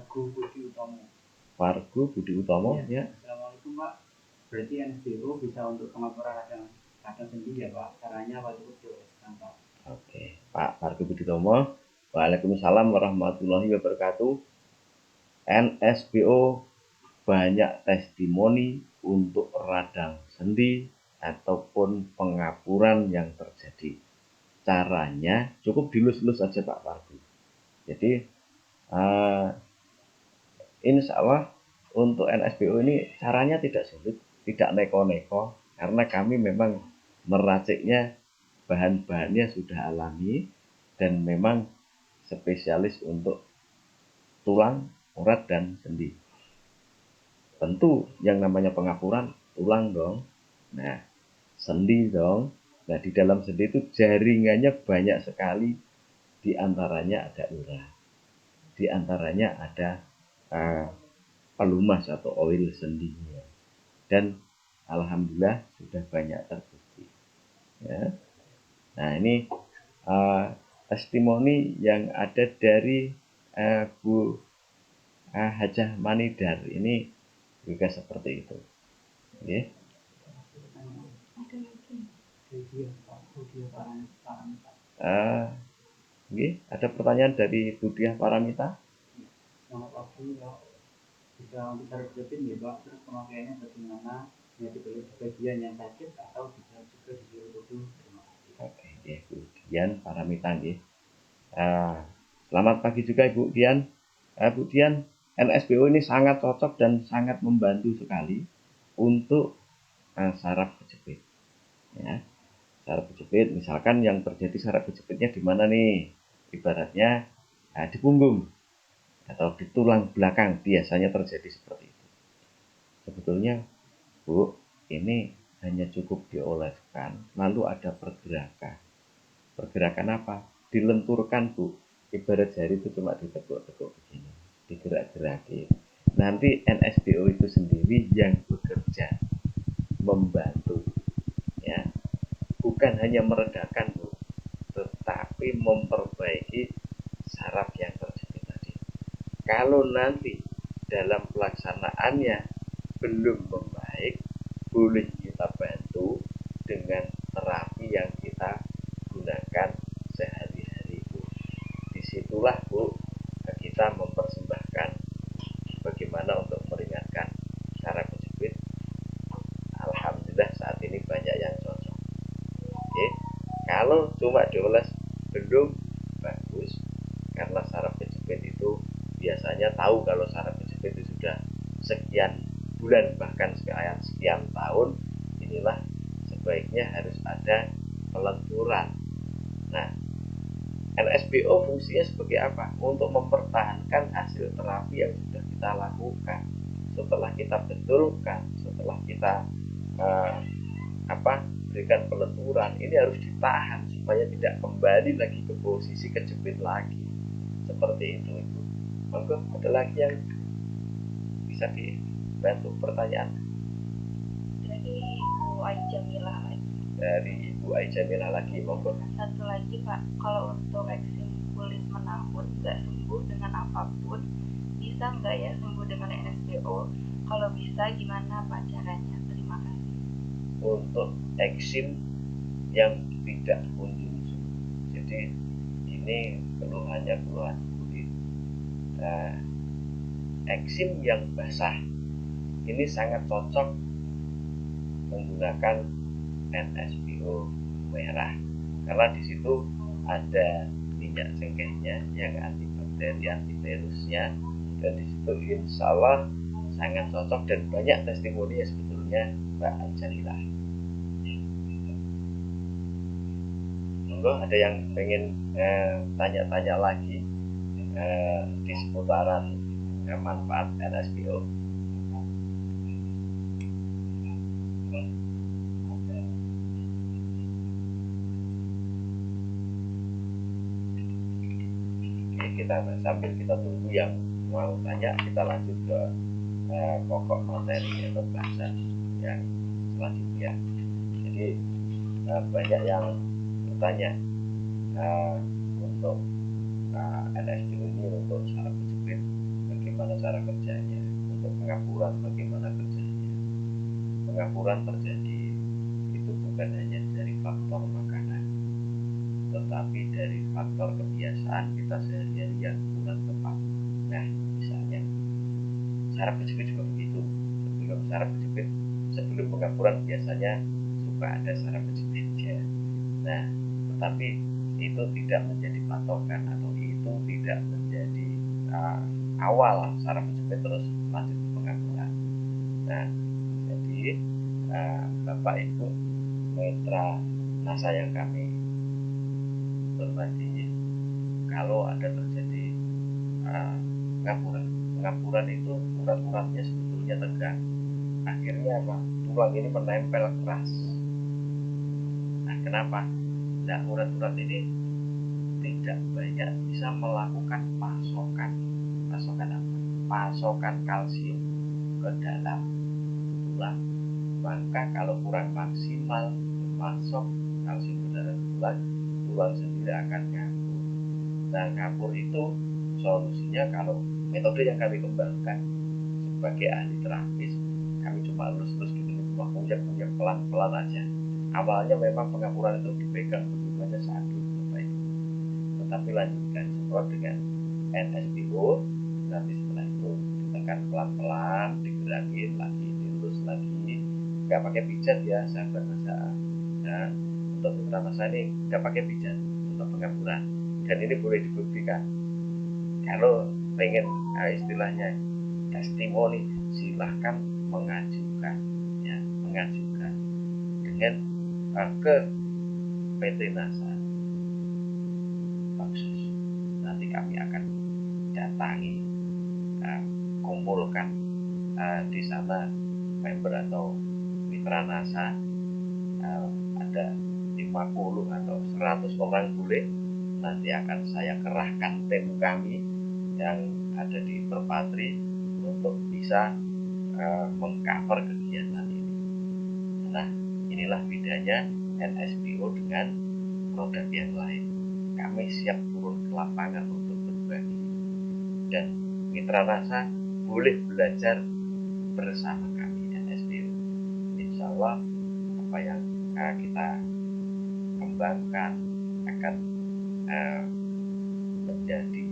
Wargu Budi Utomo, ya. Assalamualaikum Pak. Berarti NSBO bisa untuk pengaturan radang sendi ya Pak? Caranya apa cukup dioleskan Pak? Oke, Pak Wargu Budi Utomo. Waalaikumsalam warahmatullahi wabarakatuh. NSBO banyak testimoni untuk radang sendi ataupun pengapuran yang terjadi. Caranya cukup dilus-lus aja Pak Wargu. Jadi insya Allah untuk NSBO ini caranya tidak sulit, tidak neko-neko, karena kami memang meraciknya bahan-bahannya sudah alami dan memang spesialis untuk tulang, urat, dan sendi. Tentu yang namanya pengapuran tulang dong, nah sendi dong. Nah di dalam sendi itu jaringannya banyak sekali, di antaranya ada urat, di antaranya ada pelumas atau oil sendinya, dan alhamdulillah sudah banyak terbukti. Ya. Nah ini testimoni yang ada dari Bu Hajah Manidar ini juga seperti itu. Okay. Ada pertanyaan dari Budiah Paramita? Bisa untuk cara berjepit ya Pak, terus pemakaiannya bagaimana? Ya dibeli bagian yang sakit atau bisa juga disuruh duduk. Oke, Bu Dian Paramita. Selamat pagi juga Ibu Dian. Bu Dian, NSBO ini sangat cocok dan sangat membantu sekali untuk saraf kejepit. Ya, saraf kejepit, misalkan yang terjadi saraf kejepitnya di mana nih? Ibaratnya di punggung atau di tulang belakang biasanya terjadi seperti itu. Sebetulnya Bu, ini hanya cukup dioleskan, lalu ada pergerakan. Pergerakan apa? Dilenturkan Bu. Ibarat jari itu cuma ditekuk-tekuk begini, digerak-gerakin. nanti NSBO itu sendiri yang bekerja membantu, ya, bukan hanya meredakan, Bu, tetapi memperbaiki saraf yang terjepit tadi. Kalau nanti dalam pelaksanaannya belum membaik, boleh kita bantu dengan terapi yang kita gunakan sehari-hari, Bu. Disitulah, Bu, kita mempersembahkan bagaimana untuk meringankan saraf kejepit. Alhamdulillah saat ini banyak yang cocok. Oke. Kalau cuma dioles belum bagus, karena saraf kejepit itu biasanya tahu kalau saraf kejepit itu sudah sekian bulan bahkan sekian tahun, inilah sebaiknya harus ada pelenturan. Nah, NSBO fungsinya sebagai apa? Untuk mempertahankan hasil terapi yang sudah kita lakukan. Setelah kita betulkan, setelah kita berikan pelenturan, ini harus ditahan supaya tidak kembali lagi ke posisi kejepit lagi. Seperti itu, Ibu. Monggo, ada lagi yang bisa dibantu pertanyaan? Dari Ibu Aijamila lagi. Dari Ibu Aijamila lagi, monggo. Satu lagi, Pak, kalau untuk eksim kulit menahun nggak sembuh dengan apapun, bisa nggak ya sembuh dengan NSBO? Kalau bisa, gimana Pak caranya? Terima kasih. Untuk eksim yang tidak kunjung sembuh, jadi ini keluhannya keluhan kulit. Eksim yang basah ini sangat cocok menggunakan NSBO merah, karena di situ ada minyak cengkehnya yang antibakteri, antivirusnya, dan di situ insya Allah sangat cocok dan banyak testimoni ya sebetulnya, Mbak Aijamila. Monggo, ada yang pengen tanya-tanya lagi di seputaran manfaat NSBO? Oke, kita sambil kita tunggu yang mau tanya, kita lanjut ke pokok materi atau bahasan yang selanjutnya. Jadi banyak yang bertanya untuk NSBO ini untuk saraf kejepit bagaimana cara kerjanya, untuk pengapuran bagaimana kerjanya. Pengapuran terjadi itu bukan hanya dari faktor makanan, tetapi dari faktor kebiasaan kita sehari-hari yang kurang tepat. Nah, misalnya saraf kejepit juga begitu. Sebelum pengapuran biasanya suka ada saraf kejepitnya. Nah, tetapi itu tidak menjadi patokan atau itu tidak menjadi awal saraf kejepit terus lanjut ke pengapuran. Nah, jadi Bapak Ibu mitra NASA yang kami hormati, kalau ada terjadi pengapuran itu urat-uratnya sebetulnya tegak, akhirnya apa? Tulang ini menempel keras. Nah, kenapa? Nah, urat-urat ini tidak banyak bisa melakukan pasokan apa? Pasokan kalsium ke dalam tulang. Maka kalau kurang maksimal masuk kalsium ke dalam tulang sendiri akan ngapur. Nah, ngapur itu solusinya, kalau metode yang kami kembangkan sebagai ahli terapis, kami cuma lurus-lurus gitu, cuma punya pelan-pelan aja. Awalnya memang pengapuran itu dipegang begitu aja sakit, tetapi lanjutkan semprot dengan NSBO, nanti setelah itu ditekan pelan-pelan, digerakin lagi, dilurus lagi, nggak pakai pijat ya sahabat NASA. Nah, untuk mitra NASA ini nggak pakai pijat untuk pengapuran, dan ini boleh dibuktikan. Kalau pengen istilahnya testimoni, silahkan mengajukan dengan ke PT NASA Baksus. Nanti kami akan datangi, kumpulkan di sana member atau mitra NASA, ada 50 atau 100 orang boleh. Nanti akan saya kerahkan tim kami yang ada di Terpatri untuk bisa mengcover kegiatan ini. Nah, inilah bedanya NSPO dengan produk yang lain. Kami siap turun ke lapangan untuk berbagi, dan mitra rasa boleh belajar bersama kami NSPO. Insya Allah apa yang kita kembangkan akan menjadi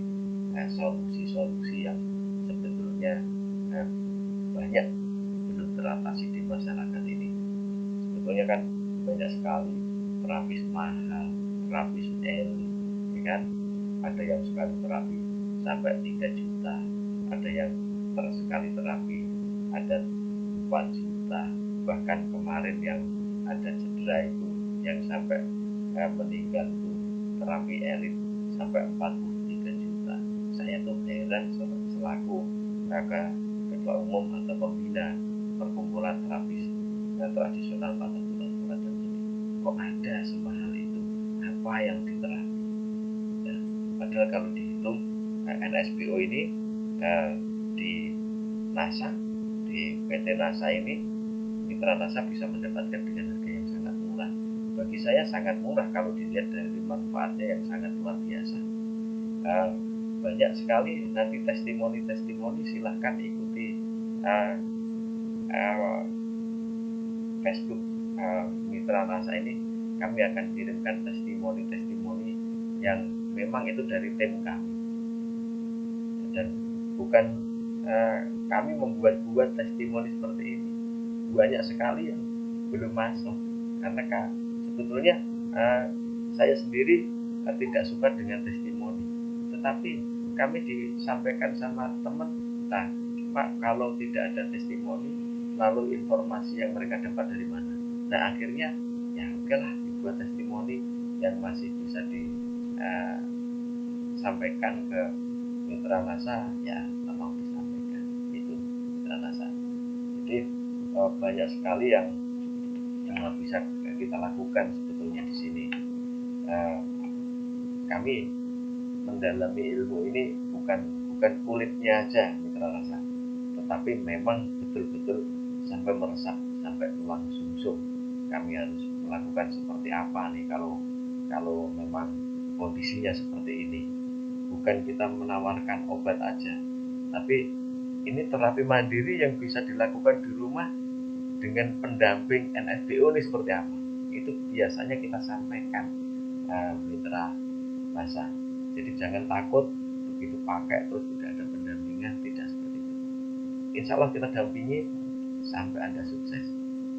solusi-solusi yang sebetulnya banyak belum teratasi di masyarakat ini. Sebetulnya kan banyak sekali terapis mahal, terapis elit, ya kan? Ada yang sekali terapi sampai 3 juta, ada yang sekali terapi ada 4 juta, bahkan kemarin yang ada cedera itu yang sampai meninggal itu terapi elit sampai 43 juta. Saya tuh heran selaku ketua umum atau pembina perkumpulan terapis tradisional Patah Tulang dan ini, kok ada semahal itu, apa yang diterapi. Nah, padahal kalau dihitung NSPO ini di NASA, di PT NASA ini, mitra NASA bisa mendapatkan dengan harga yang sangat murah. Bagi saya sangat murah kalau dilihat dari manfaatnya yang sangat luar biasa. Banyak sekali nanti testimoni, silahkan ikuti Facebook mitra NASA ini. Kami akan kirimkan testimoni yang memang itu dari tim kami, dan bukan kami membuat testimoni seperti ini. Banyak sekali yang belum masuk karena sebetulnya saya sendiri tidak suka dengan testimoni, tetapi kami disampaikan sama teman, nah Pak, kalau tidak ada testimoni, lalu informasi yang mereka dapat dari mana? Nah, akhirnya ya oke lah, dibuat testimoni yang masih bisa disampaikan ke mitra NASA, ya tolong disampaikan itu mitra NASA. Jadi banyak sekali yang bisa kita lakukan sebetulnya di sini. Kami mendalami ilmu ini bukan kulitnya aja mitra rasa, tetapi memang betul-betul sampai meresap sampai tulang sumsum. Kami harus melakukan seperti apa nih kalau memang kondisinya seperti ini. Bukan kita menawarkan obat aja, tapi ini terapi mandiri yang bisa dilakukan di rumah dengan pendamping NSPO ini seperti apa. Itu biasanya kita sampaikan mitra rasa. Jadi jangan takut begitu pakai terus tidak ada pendampingan, tidak seperti itu. Insya Allah kita dampingi sampai Anda sukses.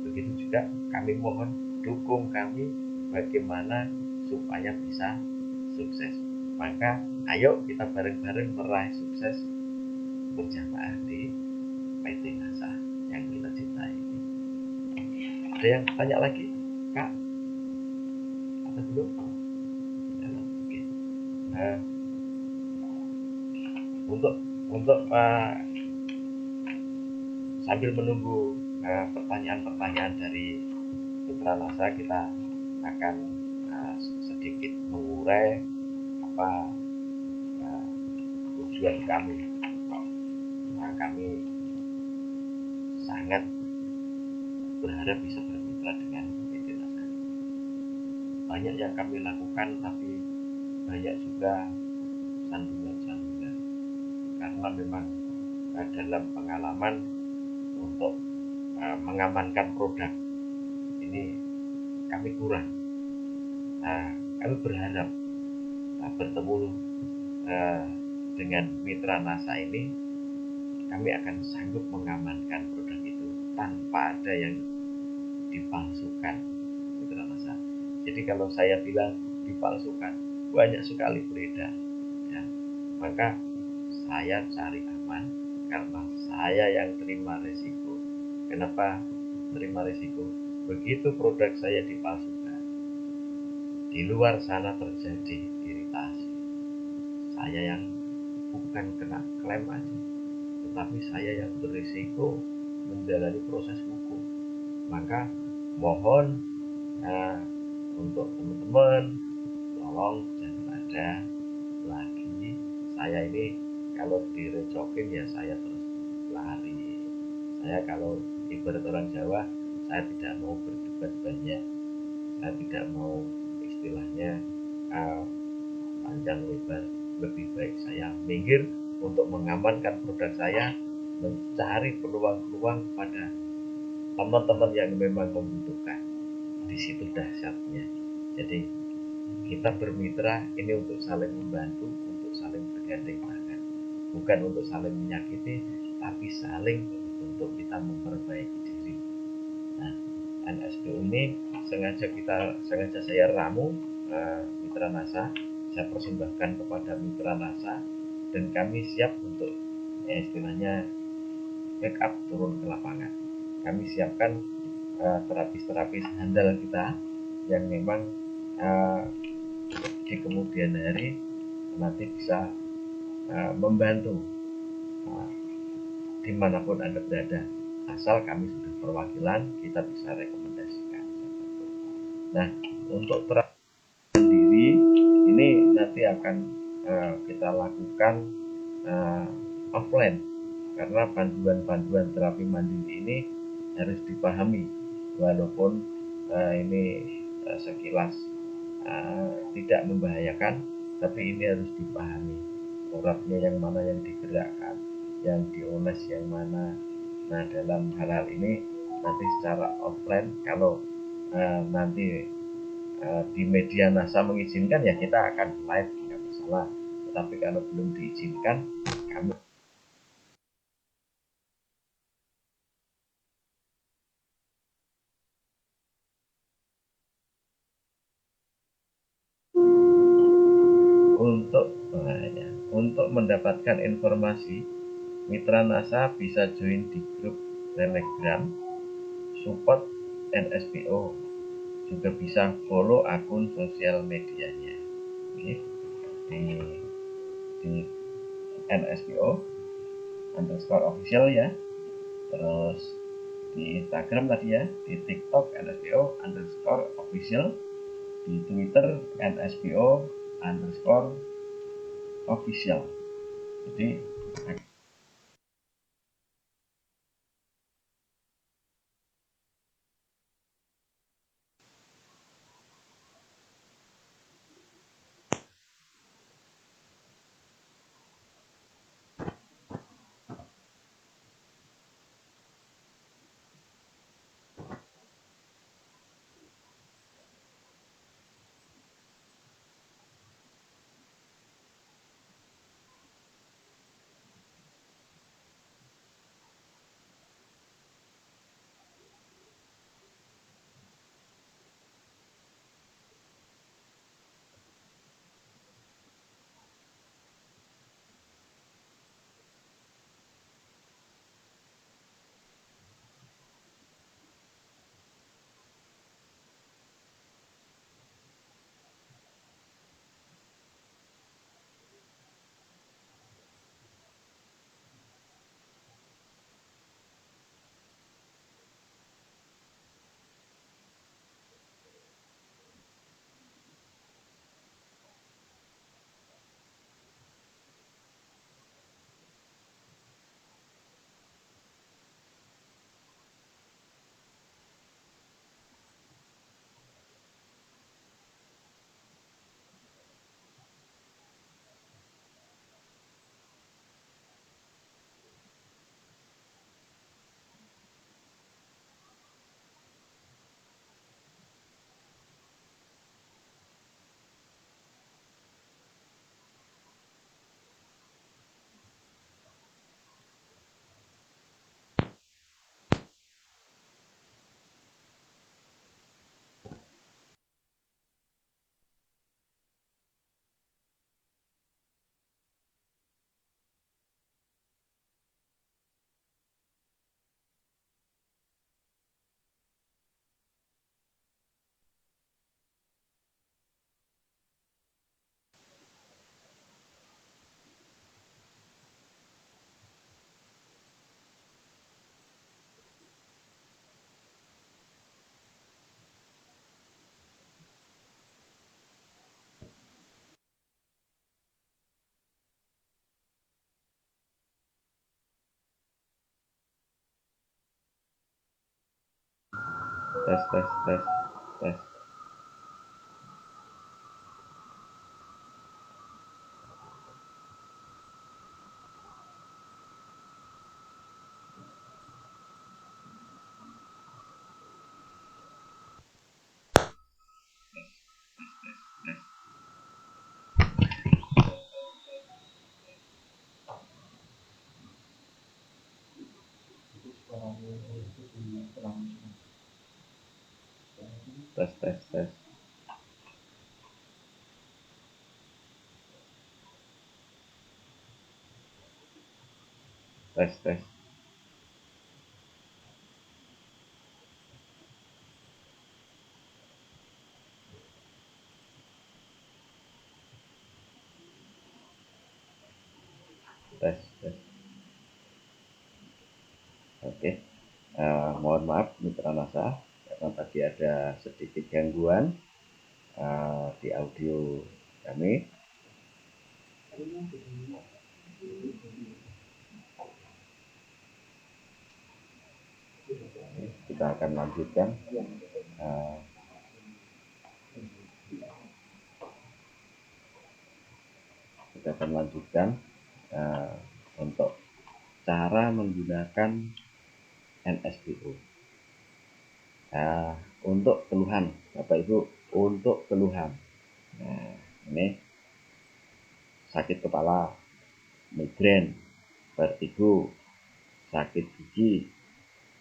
Begitu juga kami mohon dukung kami bagaimana supaya bisa sukses. Maka ayo kita bareng-bareng meraih sukses berjamaah di PT NASA yang kita cintai ini. Ada yang tanya lagi, Kak? Atau belum? Oke. Untuk sambil menunggu pertanyaan-pertanyaan dari Putra NASA, kita akan sedikit mengurai apa tujuan kami. Kami sangat berharap bisa bermitra dengan PT NASA. Banyak yang kami lakukan, tapi banyak juga sandungan-sandungan, karena memang dalam pengalaman untuk mengamankan produk ini kami kurang. Kami berharap bertemu dengan mitra NASA ini, kami akan sanggup mengamankan produk itu tanpa ada yang dipalsukan, mitra NASA. Jadi kalau saya bilang dipalsukan, banyak sekali beredar, ya. Maka saya cari aman karena saya yang terima risiko. Kenapa terima risiko? Begitu produk saya dipalsukan, di luar sana terjadi iritasi, saya yang bukan kena klaim aja, tetapi saya yang berisiko menjalani proses hukum. Maka mohon untuk teman-teman, tolong jangan ada lagi saya ini kalau direcokin ya saya terus lari. Saya kalau ibarat orang Jawa, saya tidak mau berdebat banyak, saya tidak mau istilahnya panjang lebar, lebih baik saya minggir untuk mengamankan produk saya, mencari peluang-peluang pada teman-teman yang memang membutuhkan. Di situ dahsyatnya. Jadi kita bermitra ini untuk saling membantu, untuk saling bergandeng tangan, bukan untuk saling menyakiti, tapi saling untuk kita memperbaiki diri. Nah, NSPO ini sengaja saya ramu mitra NASA, saya persembahkan kepada mitra NASA, dan kami siap untuk istilahnya backup turun ke lapangan. Kami siapkan terapis-terapis handal kita yang memang di kemudian hari nanti bisa membantu dimanapun Anda berada, asal kami sudah perwakilan, kita bisa rekomendasikan. Nah, untuk terapi sendiri ini nanti akan kita lakukan offline, karena panduan-panduan terapi mandiri ini harus dipahami, walaupun ini sekilas tidak membahayakan, tapi ini harus dipahami uratnya yang mana yang digerakkan, yang dioles yang mana. Nah, dalam hal-hal ini nanti secara offline, kalau nanti di media NASA mengizinkan ya kita akan live, nggak masalah. Tetapi kalau belum diizinkan, kami untuk mendapatkan informasi, mitra NASA bisa join di grup Telegram support NSPO, juga bisa follow akun sosial medianya di di NSPO underscore official ya, terus di Instagram tadi ya, di TikTok NSPO underscore official, di Twitter NSPO underscore official. Jadi tes tes tes tes Itu suaranya itu di berlangsung. tes tes tes tes tes tes tes. Oke, mohon maaf mitra NASA karena tadi ada sedikit gangguan di audio kami. Kita akan lanjutkan. Uh, kita akan lanjutkan untuk cara menggunakan NSPO. Untuk keluhan, Bapak Ibu, untuk keluhan. Nah, ini sakit kepala, migrain, vertigo, sakit gigi,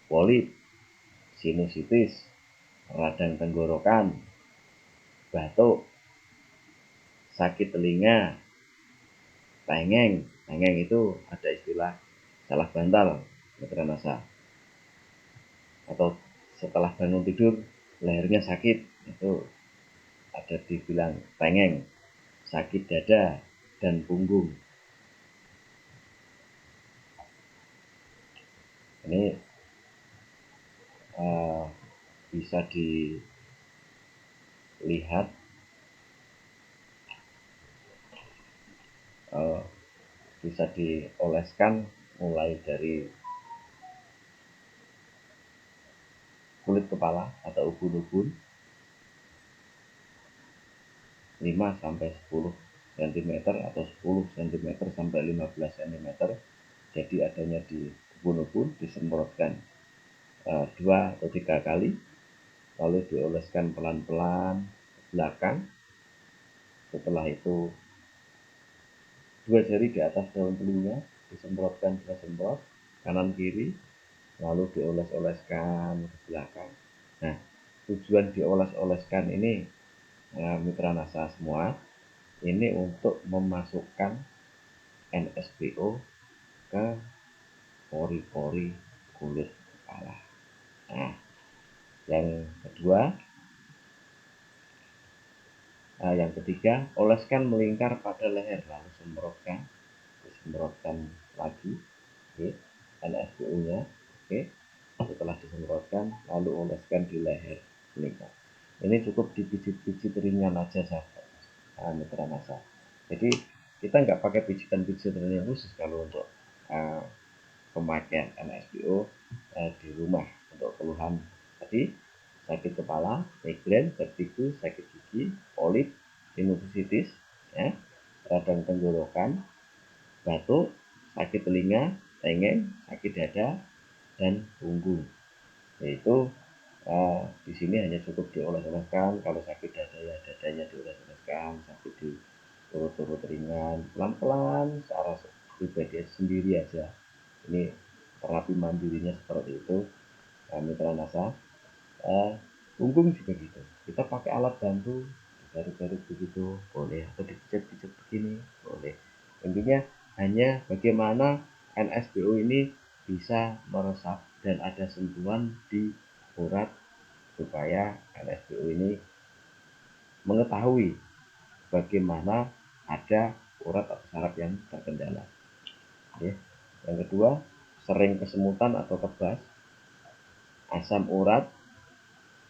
polip, sinusitis, radang tenggorokan, batuk, sakit telinga, tengeng. Tengeng itu ada istilah salah bantal, mitra NASA. Atau setelah bangun tidur lehernya sakit, itu ada dibilang tengeng. Sakit dada dan punggung. Ini bisa dilihat bisa dioleskan mulai dari kulit kepala atau ubun-ubun 5 sampai 10 cm atau 10 cm sampai 15 cm. Jadi adanya di ubun-ubun disemprotkan 2 atau 3 kali, lalu dioleskan pelan-pelan ke belakang. Setelah itu 2 jari di atas daun telinga disemprotkan 2 semprot kanan kiri, lalu dioles-oleskan ke belakang. Nah, tujuan dioles-oleskan ini mitra NASA semua, ini untuk memasukkan NSPO ke pori-pori kulit kepala. Nah, yang ketiga, oleskan melingkar pada leher, lalu disemprotkan lagi, oke, NSPO-nya, oke. Setelah disemprotkan, lalu oleskan di leher melingkar. Ini cukup dipijit-pijit ringan aja sahabat mitra NASA. Jadi kita nggak pakai pijitan-pijitan yang khusus kalau untuk pemakaian NSPO di rumah untuk keluhan tadi, sakit kepala, migrain, vertigo, sakit gigi, polip, sinusitis, ya, radang tenggorokan, batuk, sakit telinga, tengeng, sakit dada, dan punggung. Yaitu di sini hanya cukup dioles-oleskan. Kalau sakit dada ya dadanya dioles-oleskan, sakit di turut-turut ringan, pelan-pelan secara pribadi sendiri aja. Ini terapi mandirinya seperti itu, mitra NASA. Punggung juga gitu, kita pakai alat bantu, digaruk-garuk begitu boleh, atau dipijat-pijat begini boleh. Intinya hanya bagaimana NSPO ini bisa meresap dan ada sentuhan di urat supaya NSPO ini mengetahui bagaimana ada urat atau saraf yang terkendala. Oke. Yang kedua, sering kesemutan atau kebas, asam urat,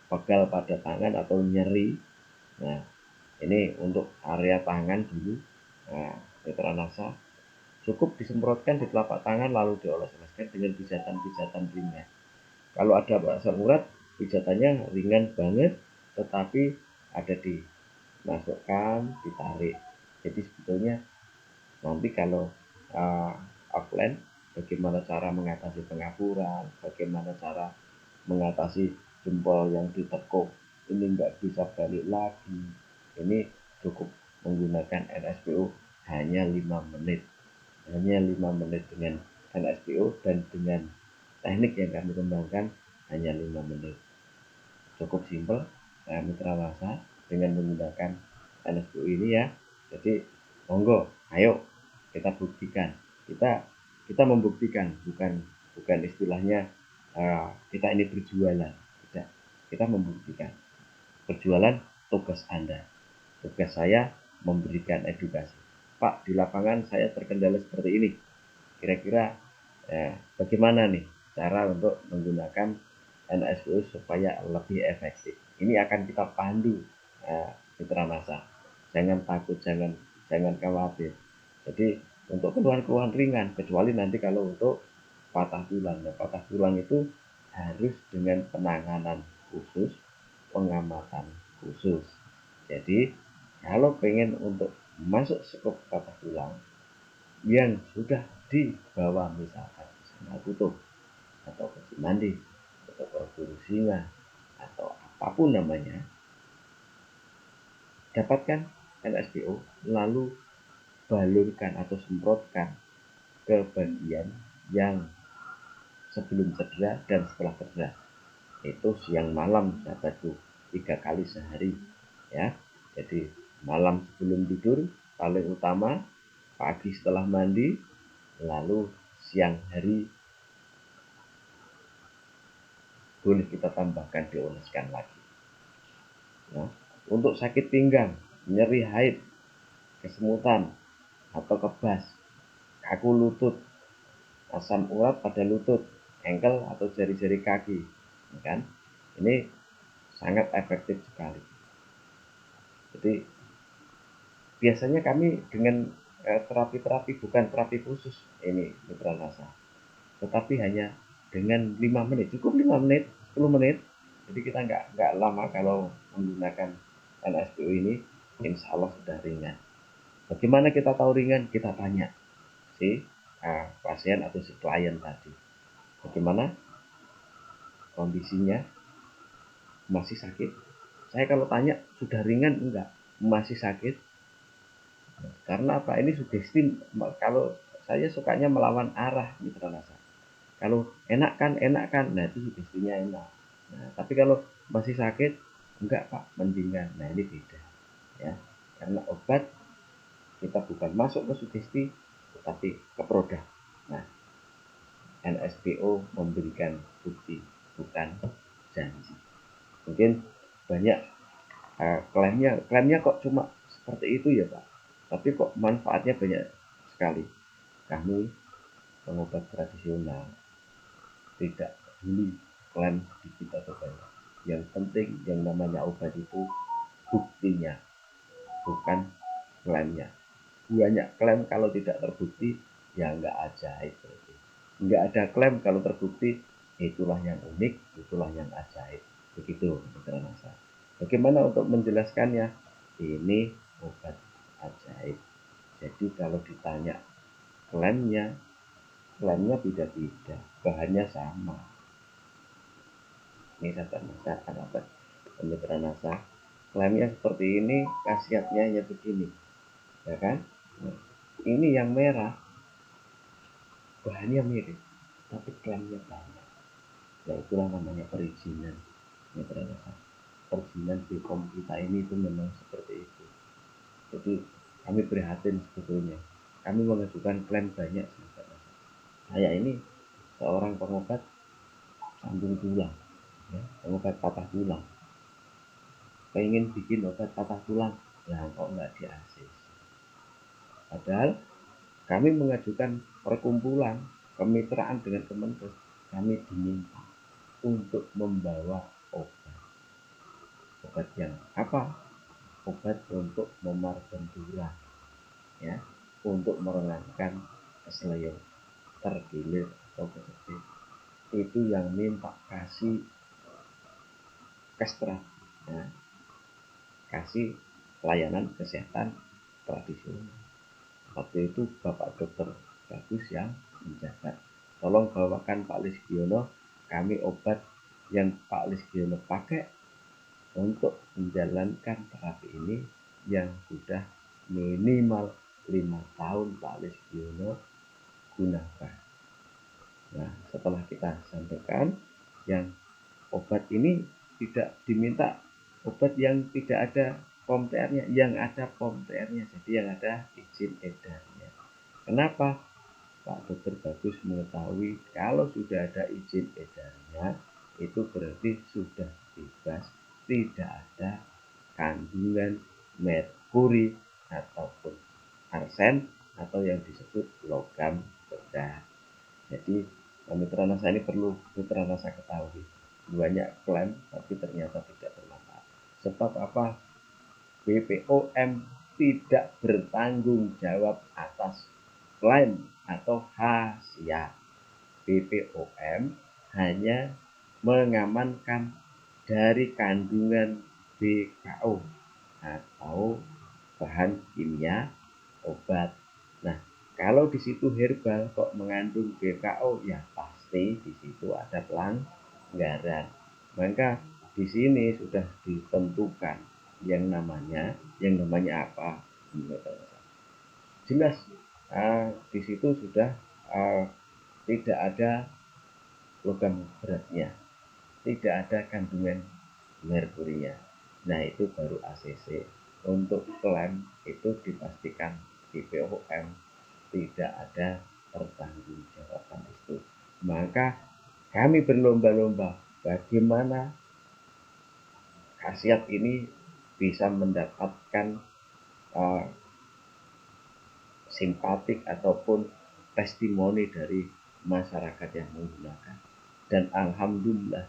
pegal pada tangan atau nyeri. Nah, ini untuk area tangan dulu. Nah, mitra NASA cukup disemprotkan di telapak tangan lalu dioles-oleskan dengan pijatan-pijatan ringan. Kalau ada asam urat, pijatannya ringan banget, tetapi ada dimasukkan, ditarik. Jadi sebetulnya nanti kalau offline, bagaimana cara mengatasi pengapuran, bagaimana cara mengatasi jempol yang ditekuk ini nggak bisa balik lagi, ini cukup menggunakan NSPO hanya 5 menit dengan NSPO dan dengan teknik yang kami kembangkan hanya 5 menit. Cukup simpel, mitra rasa dengan menggunakan NSPO ini ya. Jadi monggo, ayo kita buktikan. Kita membuktikan, bukan istilahnya kita ini berjualan. Tidak, kita membuktikan. Berjualan tugas Anda. Tugas saya memberikan edukasi. Pak, di lapangan saya terkendala seperti ini. Kira-kira bagaimana nih cara untuk menggunakan NSPO supaya lebih efektif? Ini akan kita pandu mitra masa. Jangan takut, jangan khawatir. Jadi untuk keluhan-keluhan ringan, kecuali nanti kalau untuk patah tulang. Nah, patah tulang itu harus dengan penanganan khusus, pengamatan khusus. Jadi kalau pengen untuk masuk skop patah tulang yang sudah dibawa misalkan sandal kutub atau kursi mandi atau kursi singa atau apapun namanya, dapatkan NSPO lalu balurkan atau semprotkan ke bagian yang sebelum cedera dan setelah cedera. Itu siang malam sahabatku, 3 kali sehari ya. Jadi malam sebelum tidur paling utama, pagi setelah mandi, lalu siang hari boleh kita tambahkan dioleskan lagi. Nah, untuk sakit pinggang, nyeri haid, kesemutan atau kebas, kaku lutut, asam urat pada lutut, engkel atau jari-jari kaki, kan? Ini sangat efektif sekali. Jadi biasanya kami dengan terapi-terapi bukan terapi khusus ini mitra rasa, tetapi hanya dengan 5 menit, cukup 5 menit, 10 menit. Jadi kita nggak lama kalau menggunakan NSPO ini, insya Allah sudah ringan. Bagaimana kita tahu ringan? Kita tanya si pasien atau si klien tadi, bagaimana kondisinya, masih sakit? Saya kalau tanya sudah ringan, enggak, masih sakit. Karena apa? Ini sugesti. Kalau saya sukanya melawan arah mitra rasa. Kalau enak kan, nah itu sugestinya enak. Nah, tapi kalau masih sakit, enggak Pak, mendingan. Nah ini beda ya. Karena obat kita bukan masuk ke sugesti, tetapi ke produk. Nah, NSPO memberikan bukti, bukan janji. Mungkin banyak klaimnya kok cuma seperti itu ya Pak, tapi kok manfaatnya banyak sekali. Kami pengobat tradisional tidak peduli klaim sedikit atau banyak. Yang penting yang namanya obat itu buktinya, bukan klaimnya. Banyak klaim kalau tidak terbukti ya nggak ajaib berarti. Nggak ada klaim kalau terbukti, itulah yang unik, itulah yang ajaib. Begitu mitra rasa. Bagaimana untuk menjelaskannya? Ini obat ajaib. Jadi kalau ditanya klaimnya beda-beda, bahannya sama. Ini sahabat mitra rasa, klaimnya seperti ini, khasiatnya hanya begini, ya kan? Nah, ini yang merah, bahannya mirip, tapi klaimnya banyak. Ya itulah namanya perizinan mitra rasa. Perizinan BPOM kita ini itu memang seperti itu. Jadi kami prihatin sebetulnya. Kami mengajukan klaim banyak. Saya ini seorang pengobat sambung tulang, ya, pengobat patah tulang. Pengen bikin obat patah tulang, lah kok nggak di ACC. Padahal kami mengajukan perkumpulan kemitraan dengan Kemenkes, kami diminta untuk membawa obat yang apa? Obat untuk memarkan tulang, ya, untuk meringankan keselio, terkilir atau kesedip. Itu yang minta kasih Kestra. Nah, kasih pelayanan kesehatan tradisional. Waktu itu Bapak Dokter Bagus yang menjabat. Tolong bawakan Pak Lisgiono, kami obat yang Pak Lisgiono pakai untuk menjalankan terapi ini yang sudah minimal 5 tahun Pak Lisgiono gunakan. Nah, setelah kita sampaikan yang obat ini tidak diminta obat yang tidak ada POM TR-nya, yang ada POM TR-nya, jadi yang ada izin edarnya. Kenapa? Pak Dokter Bagus mengetahui kalau sudah ada izin edarnya, itu berarti sudah bebas, tidak ada kandungan merkuri ataupun arsen atau yang disebut logam berat. Jadi mitra NASA ini perlu mitra NASA ketahui, banyak klaim tapi ternyata tidak bermanfaat. Sebab apa? BPOM tidak bertanggung jawab atas klaim atau khasiat. BPOM hanya mengamankan dari kandungan BKO atau bahan kimia obat. Nah, kalau di situ herbal kok mengandung BKO, ya pasti di situ ada pelanggaran. Maka di sini sudah ditentukan yang namanya apa? Jelas di situ sudah tidak ada logam beratnya, tidak ada kandungan merkurinya. Nah, itu baru ACC. Untuk klaim itu dipastikan BPOM tidak ada pertanggungjawaban itu. Maka kami berlomba-lomba bagaimana khasiat ini bisa mendapatkan simpatik ataupun testimoni dari masyarakat yang menggunakan. Dan alhamdulillah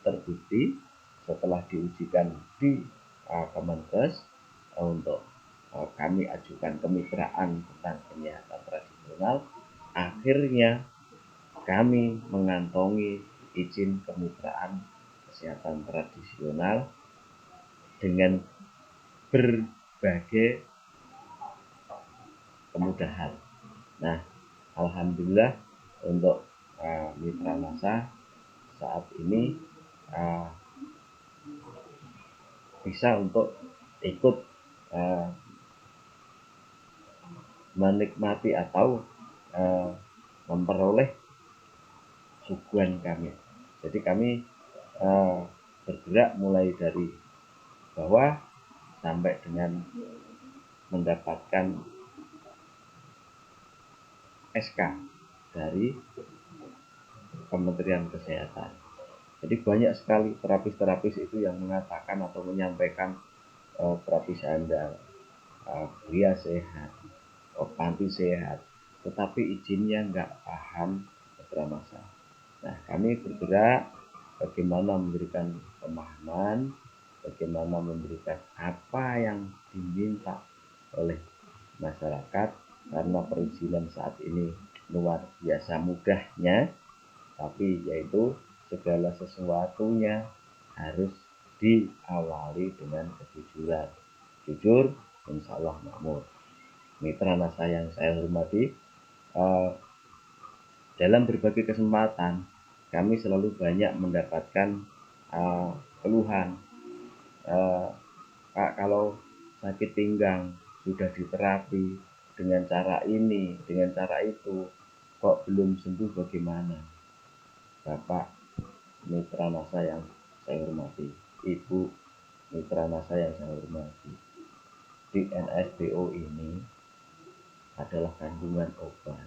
terbukti setelah diujikan di Kemenkes untuk kami ajukan kemitraan tentang penyihatan tradisional, akhirnya kami mengantongi izin kemitraan kesehatan tradisional dengan berbagai kemudahan. Nah, alhamdulillah untuk mitra NASA saat ini bisa untuk ikut menikmati atau memperoleh suguhan kami. Jadi kami bergerak mulai dari bawah sampai dengan mendapatkan SK dari Kementerian Kesehatan. Jadi banyak sekali terapis-terapis itu yang mengatakan atau menyampaikan terapis Anda pria sehat, panti sehat, tetapi izinnya nggak paham masa. Nah, kami bergerak bagaimana memberikan pemahaman, bagaimana memberikan apa yang diminta oleh masyarakat, karena perizinan saat ini luar biasa mudahnya, tapi yaitu segala sesuatunya harus diawali dengan kejujuran. Jujur, insya Allah makmur. Mitra NASA yang saya hormati, dalam berbagai kesempatan kami selalu banyak mendapatkan keluhan. Pak, kalau sakit pinggang sudah diterapi dengan cara ini, dengan cara itu, kok belum sembuh bagaimana? Bapak mitra NASA yang saya hormati, Ibu mitra NASA yang saya hormati, di NSBO ini adalah kandungan obat.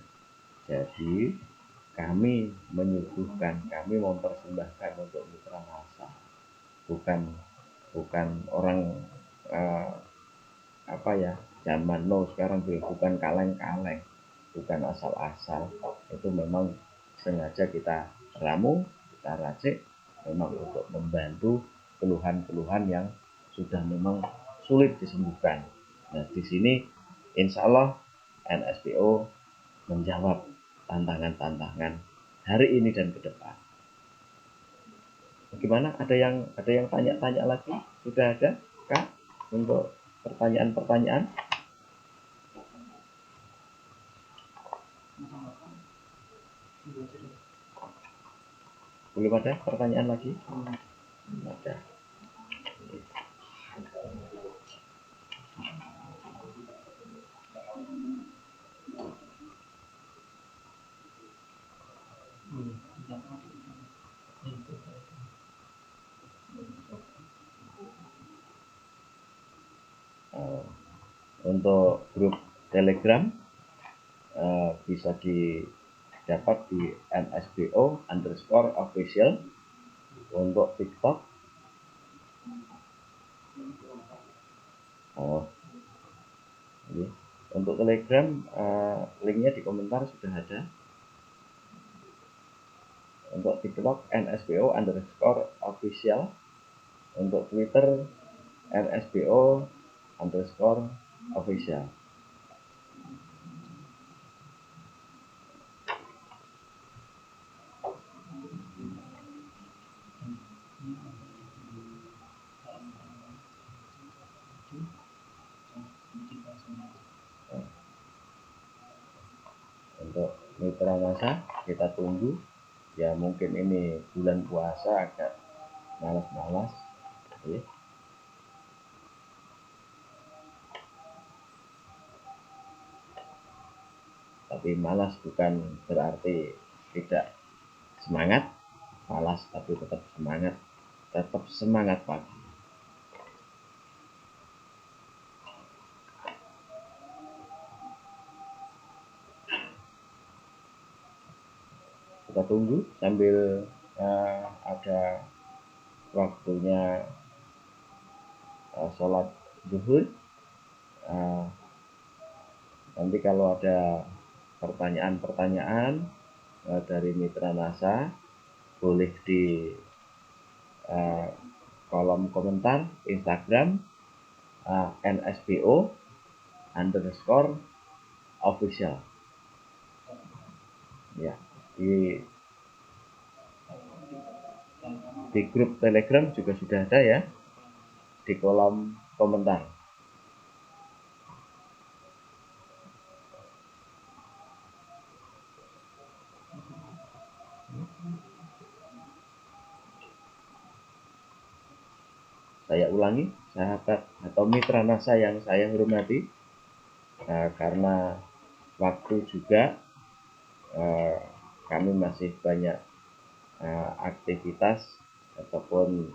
Jadi kami menyuguhkan, kami mempersembahkan untuk mitra NASA, bukan orang zaman now sekarang, bukan kaleng-kaleng, bukan asal-asal. Itu memang sengaja kita ramu, kita racik memang untuk membantu keluhan-keluhan yang sudah memang sulit disembuhkan. Nah, di sini insya Allah NSBO menjawab tantangan-tantangan hari ini dan ke depan. Bagaimana? Ada yang tanya-tanya lagi? Sudah ada, Kak, untuk pertanyaan-pertanyaan? Belum ada pertanyaan lagi? Belum ada. Untuk grup Telegram bisa didapat di nsbo_official. Untuk TikTok, ini. Untuk Telegram, linknya di komentar sudah ada. Untuk TikTok nsbo_official. Untuk Twitter nsbo_official. Untuk mitra NASA kita tunggu, ya mungkin ini bulan puasa agak malas-malas, ya. Tapi malas bukan berarti tidak semangat, malas tapi tetap semangat pagi. Kita tunggu sambil ada waktunya sholat zuhur. Nanti kalau ada pertanyaan-pertanyaan dari mitra NASA, boleh di kolom komentar Instagram nsbo_official. Ya, di grup Telegram juga sudah ada ya, di kolom komentar. Saya ulangi, sahabat atau mitra NASA yang saya hormati, karena waktu juga kami masih banyak aktivitas ataupun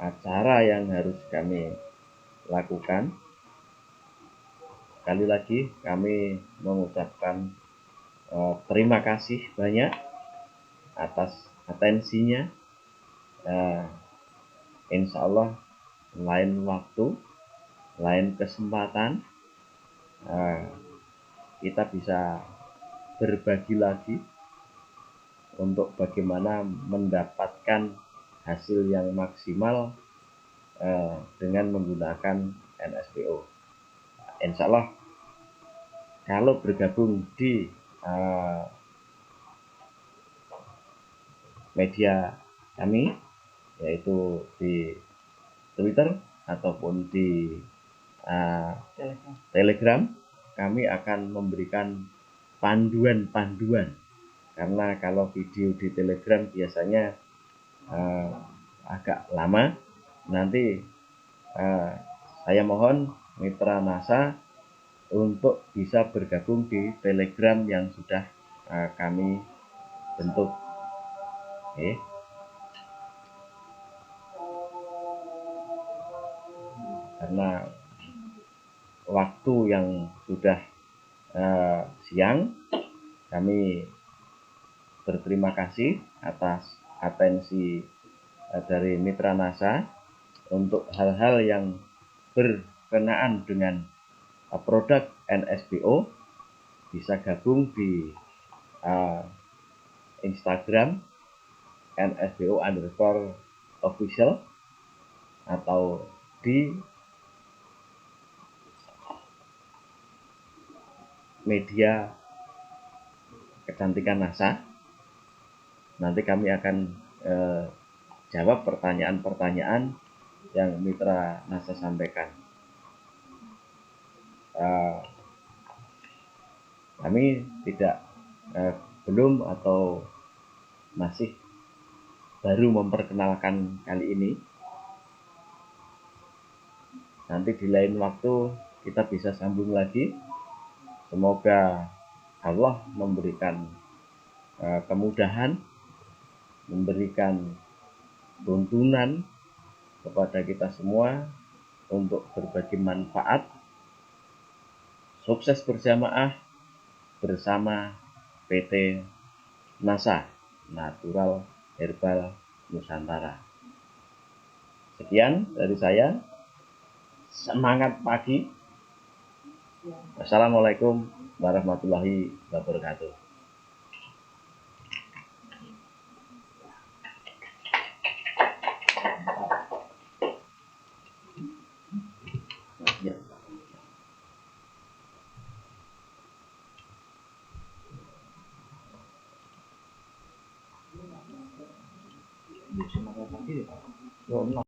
acara yang harus kami lakukan. Sekali lagi kami mengucapkan terima kasih banyak atas atensinya. Insya Allah lain waktu, lain kesempatan kita bisa berbagi lagi untuk bagaimana mendapatkan hasil yang maksimal dengan menggunakan NSPO. Insya Allah kalau bergabung di media kami, yaitu di Twitter ataupun di Telegram, kami akan memberikan panduan-panduan. Karena kalau video di Telegram biasanya agak lama. Nanti saya mohon mitra NASA untuk bisa bergabung di Telegram yang sudah kami bentuk. Oke. Karena waktu yang sudah siang, kami berterima kasih atas atensi dari mitra NASA untuk hal-hal yang berkenaan dengan produk NSPO. Bisa gabung di Instagram nspo_official atau di media kecantikan NASA. Nanti kami akan jawab pertanyaan-pertanyaan yang Mitra NASA sampaikan. Kami tidak belum atau masih baru memperkenalkan kali ini. Nanti di lain waktu kita bisa sambung lagi. Semoga Allah memberikan kemudahan, memberikan tuntunan kepada kita semua untuk berbagi manfaat, sukses berjamaah bersama PT NASA Natural Herbal Nusantara. Sekian dari saya. Semangat pagi. Assalamualaikum warahmatullahi wabarakatuh. Semangat pagi.